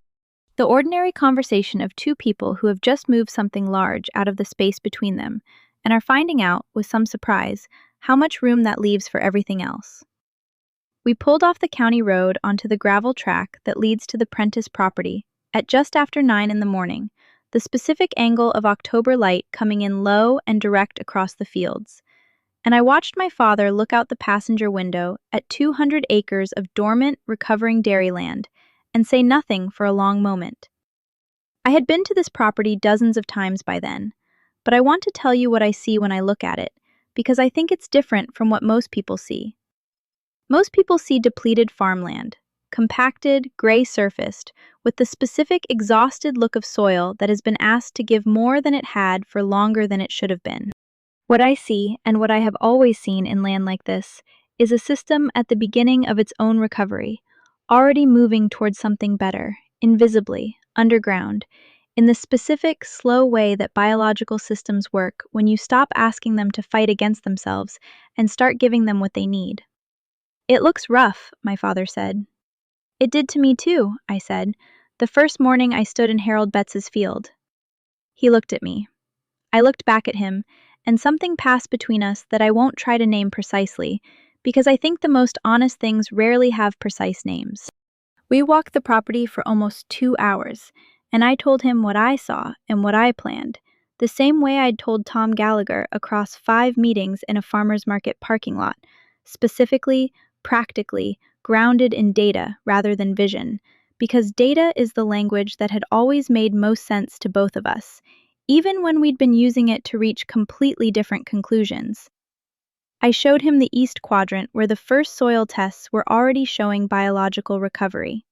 The ordinary conversation of two people who have just moved something large out of the space between them and are finding out, with some surprise, how much room that leaves for everything else. We pulled off the county road onto the gravel track that leads to the Prentice property at just after 9 in the morning, the specific angle of October light coming in low and direct across the fields. And I watched my father look out the passenger window at 200 acres of dormant, recovering dairy land and say nothing for a long moment. I had been to this property dozens of times by then, but I want to tell you what I see when I look at it, because I think it's different from what most people see. Most people see depleted farmland, compacted, gray-surfaced, with the specific exhausted look of soil that has been asked to give more than it had for longer than it should have been. What I see, and what I have always seen in land like this, is a system at the beginning of its own recovery, already moving towards something better, invisibly, underground, in the specific, slow way that biological systems work when you stop asking them to fight against themselves and start giving them what they need. It looks rough, my father said. It did to me too, I said, the first morning I stood in Harold Betts's field. He looked at me. I looked back at him, and something passed between us that I won't try to name precisely, because I think the most honest things rarely have precise names. We walked the property for almost 2 hours, and I told him what I saw and what I planned, the same way I'd told Tom Gallagher across 5 meetings in a farmer's market parking lot, specifically, practically, grounded in data rather than vision, because data is the language that had always made most sense to both of us, even when we'd been using it to reach completely different conclusions. I showed him the East Quadrant where the first soil tests were already showing biological recovery.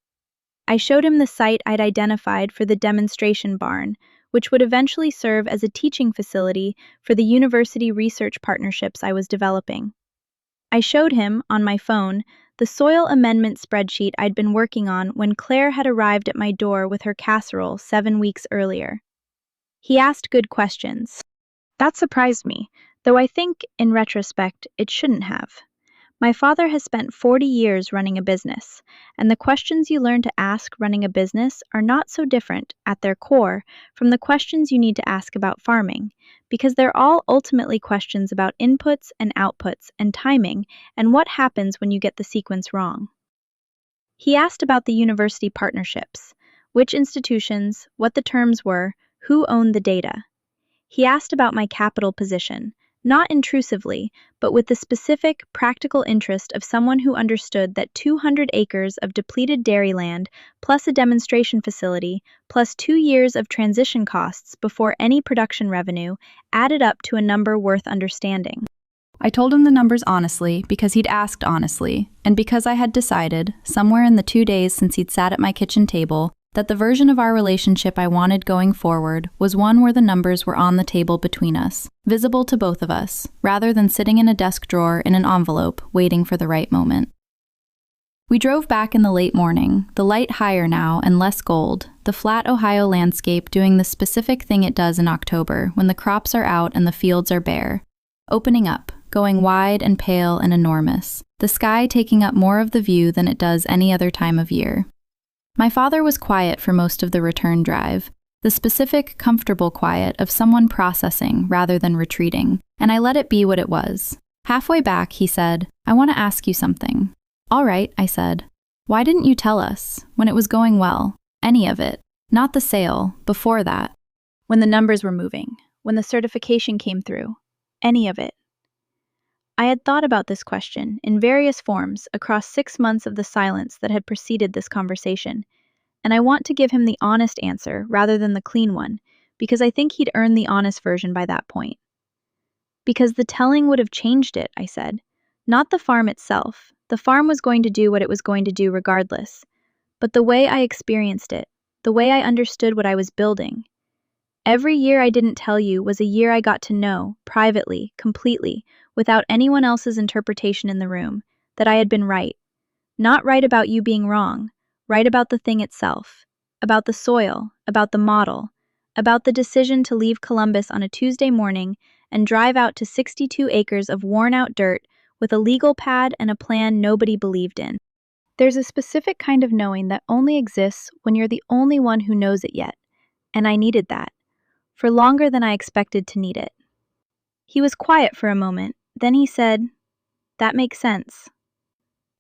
I showed him the site I'd identified for the demonstration barn, which would eventually serve as a teaching facility for the university research partnerships I was developing. I showed him, on my phone, the soil amendment spreadsheet I'd been working on when Claire had arrived at my door with her casserole 7 weeks earlier. He asked good questions. That surprised me, though I think, in retrospect, it shouldn't have. My father has spent 40 years running a business, and the questions you learn to ask running a business are not so different, at their core, from the questions you need to ask about farming, because they're all ultimately questions about inputs and outputs and timing and what happens when you get the sequence wrong. He asked about the university partnerships, which institutions, what the terms were, who owned the data. He asked about my capital position, not intrusively, but with the specific, practical interest of someone who understood that 200 acres of depleted dairy land, plus a demonstration facility, plus 2 years of transition costs before any production revenue, added up to a number worth understanding. I told him the numbers honestly because he'd asked honestly, and because I had decided, somewhere in the 2 days since he'd sat at my kitchen table, that the version of our relationship I wanted going forward was one where the numbers were on the table between us, visible to both of us, rather than sitting in a desk drawer in an envelope, waiting for the right moment. We drove back in the late morning, the light higher now and less gold, the flat Ohio landscape doing the specific thing it does in October when the crops are out and the fields are bare, opening up, going wide and pale and enormous, the sky taking up more of the view than it does any other time of year. My father was quiet for most of the return drive, the specific, comfortable quiet of someone processing rather than retreating, and I let it be what it was. Halfway back, he said, "I want to ask you something." "All right," I said. "Why didn't you tell us, when it was going well? Any of it. Not the sale, before that." When the numbers were moving, when the certification came through, any of it. I had thought about this question in various forms across 6 months of the silence that had preceded this conversation, and I want to give him the honest answer rather than the clean one, because I think he'd earned the honest version by that point. Because the telling would have changed it, I said. Not the farm itself. The farm was going to do what it was going to do regardless. But the way I experienced it, the way I understood what I was building. Every year I didn't tell you was a year I got to know, privately, completely, without anyone else's interpretation in the room, that I had been right. Not right about you being wrong, right about the thing itself, about the soil, about the model, about the decision to leave Columbus on a Tuesday morning and drive out to 62 acres of worn-out dirt with a legal pad and a plan nobody believed in. There's a specific kind of knowing that only exists when you're the only one who knows it yet, and I needed that, for longer than I expected to need it. He was quiet for a moment, then he said, "That makes sense."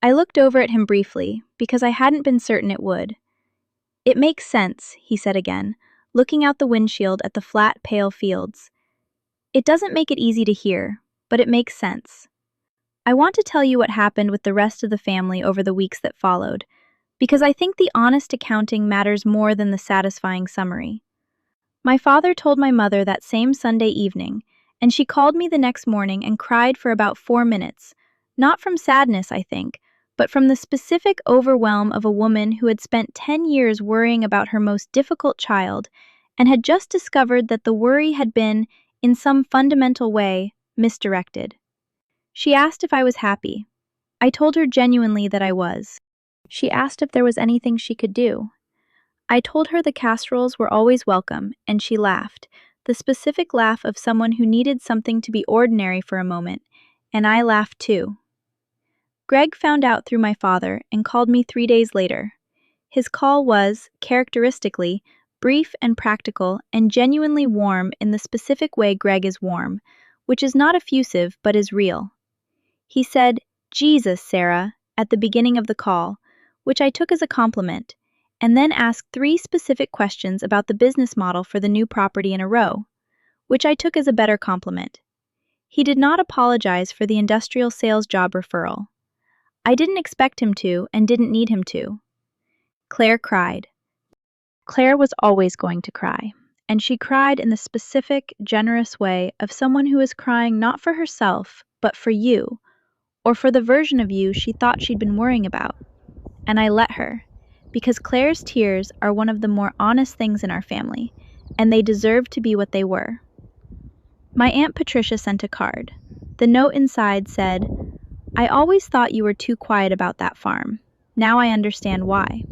I looked over at him briefly, because I hadn't been certain it would. "It makes sense," he said again, looking out the windshield at the flat, pale fields. "It doesn't make it easy to hear, but it makes sense. I want to tell you what happened with the rest of the family over the weeks that followed, because I think the honest accounting matters more than the satisfying summary. My father told my mother that same Sunday evening, and she called me the next morning and cried for about 4 minutes, not from sadness, I think, but from the specific overwhelm of a woman who had spent 10 years worrying about her most difficult child and had just discovered that the worry had been, in some fundamental way, misdirected. She asked if I was happy. I told her genuinely that I was. She asked if there was anything she could do. I told her the casseroles were always welcome, and she laughed, the specific laugh of someone who needed something to be ordinary for a moment, and I laughed too. Greg found out through my father and called me 3 days later. His call was, characteristically, brief and practical and genuinely warm in the specific way Greg is warm, which is not effusive but is real. He said, "Jesus, Sarah," at the beginning of the call, which I took as a compliment, and then asked 3 specific questions about the business model for the new property in a row, which I took as a better compliment. He did not apologize for the industrial sales job referral. I didn't expect him to and didn't need him to. Claire cried. Claire was always going to cry, and she cried in the specific, generous way of someone who is crying not for herself, but for you, or for the version of you she thought she'd been worrying about. And I let her, because Claire's tears are one of the more honest things in our family, and they deserve to be what they were. My Aunt Patricia sent a card. The note inside said, "I always thought you were too quiet about that farm. Now I understand why."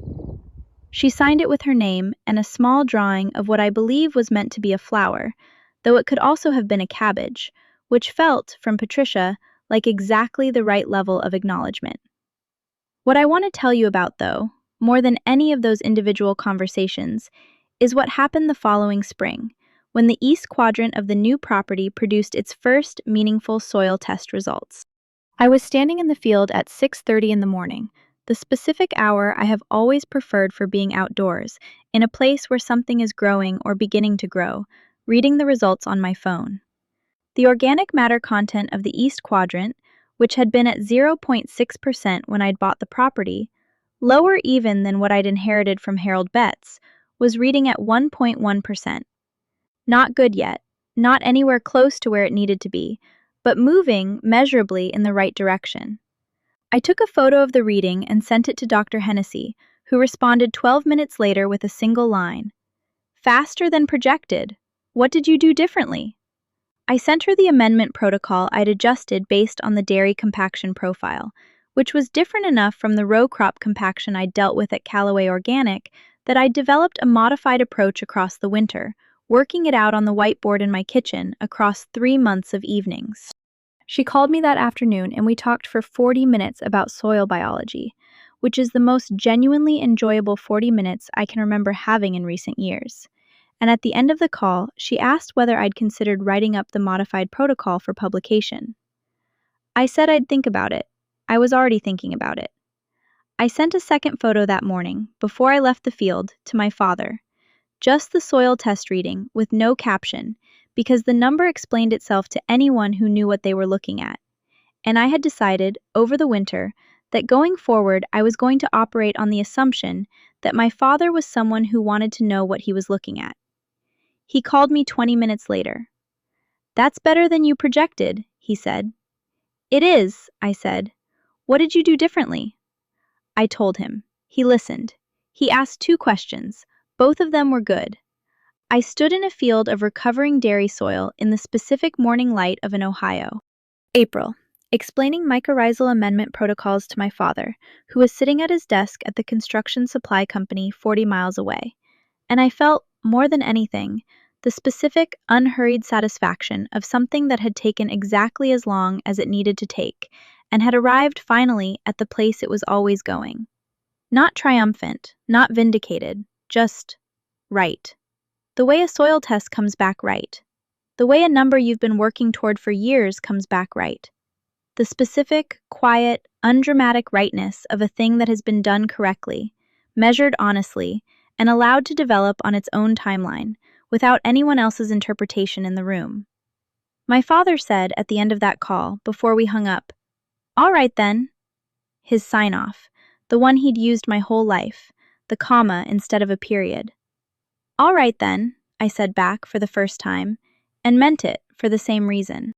She signed it with her name and a small drawing of what I believe was meant to be a flower, though it could also have been a cabbage, which felt, from Patricia, like exactly the right level of acknowledgement. What I want to tell you about, though, more than any of those individual conversations, is what happened the following spring, when the east quadrant of the new property produced its first meaningful soil test results. I was standing in the field at 6:30 in the morning, the specific hour I have always preferred for being outdoors, in a place where something is growing or beginning to grow, reading the results on my phone. The organic matter content of the east quadrant, which had been at 0.6% when I'd bought the property, lower even than what I'd inherited from Harold Betts, was reading at 1.1%. Not good yet, not anywhere close to where it needed to be, but moving measurably in the right direction. I took a photo of the reading and sent it to Dr. Hennessy, who responded 12 minutes later with a single line. "Faster than projected. What did you do differently?" I sent her the amendment protocol I'd adjusted based on the dairy compaction profile, which was different enough from the row crop compaction I'd dealt with at Calloway Organic that I'd developed a modified approach across the winter, working it out on the whiteboard in my kitchen across 3 months of evenings. She called me that afternoon and we talked for 40 minutes about soil biology, which is the most genuinely enjoyable 40 minutes I can remember having in recent years. And at the end of the call, she asked whether I'd considered writing up the modified protocol for publication. I said I'd think about it. I was already thinking about it. I sent a second photo that morning, before I left the field, to my father. Just the soil test reading, with no caption, because the number explained itself to anyone who knew what they were looking at. And I had decided, over the winter, that going forward I was going to operate on the assumption that my father was someone who wanted to know what he was looking at. He called me 20 minutes later. "That's better than you projected," he said. "It is," I said. "What did you do differently?" I told him. He listened. He asked 2 questions. Both of them were good. I stood in a field of recovering dairy soil in the specific morning light of an Ohio. April. Explaining mycorrhizal amendment protocols to my father, who was sitting at his desk at the construction supply company 40 miles away. And I felt, more than anything, the specific, unhurried satisfaction of something that had taken exactly as long as it needed to take, and had arrived finally at the place it was always going. Not triumphant, not vindicated, just right. The way a soil test comes back right. The way a number you've been working toward for years comes back right. The specific, quiet, undramatic rightness of a thing that has been done correctly, measured honestly, and allowed to develop on its own timeline, without anyone else's interpretation in the room. My father said at the end of that call, before we hung up, "All right then." His sign-off, the one he'd used my whole life, the comma instead of a period. "All right then," I said back for the first time, and meant it for the same reason.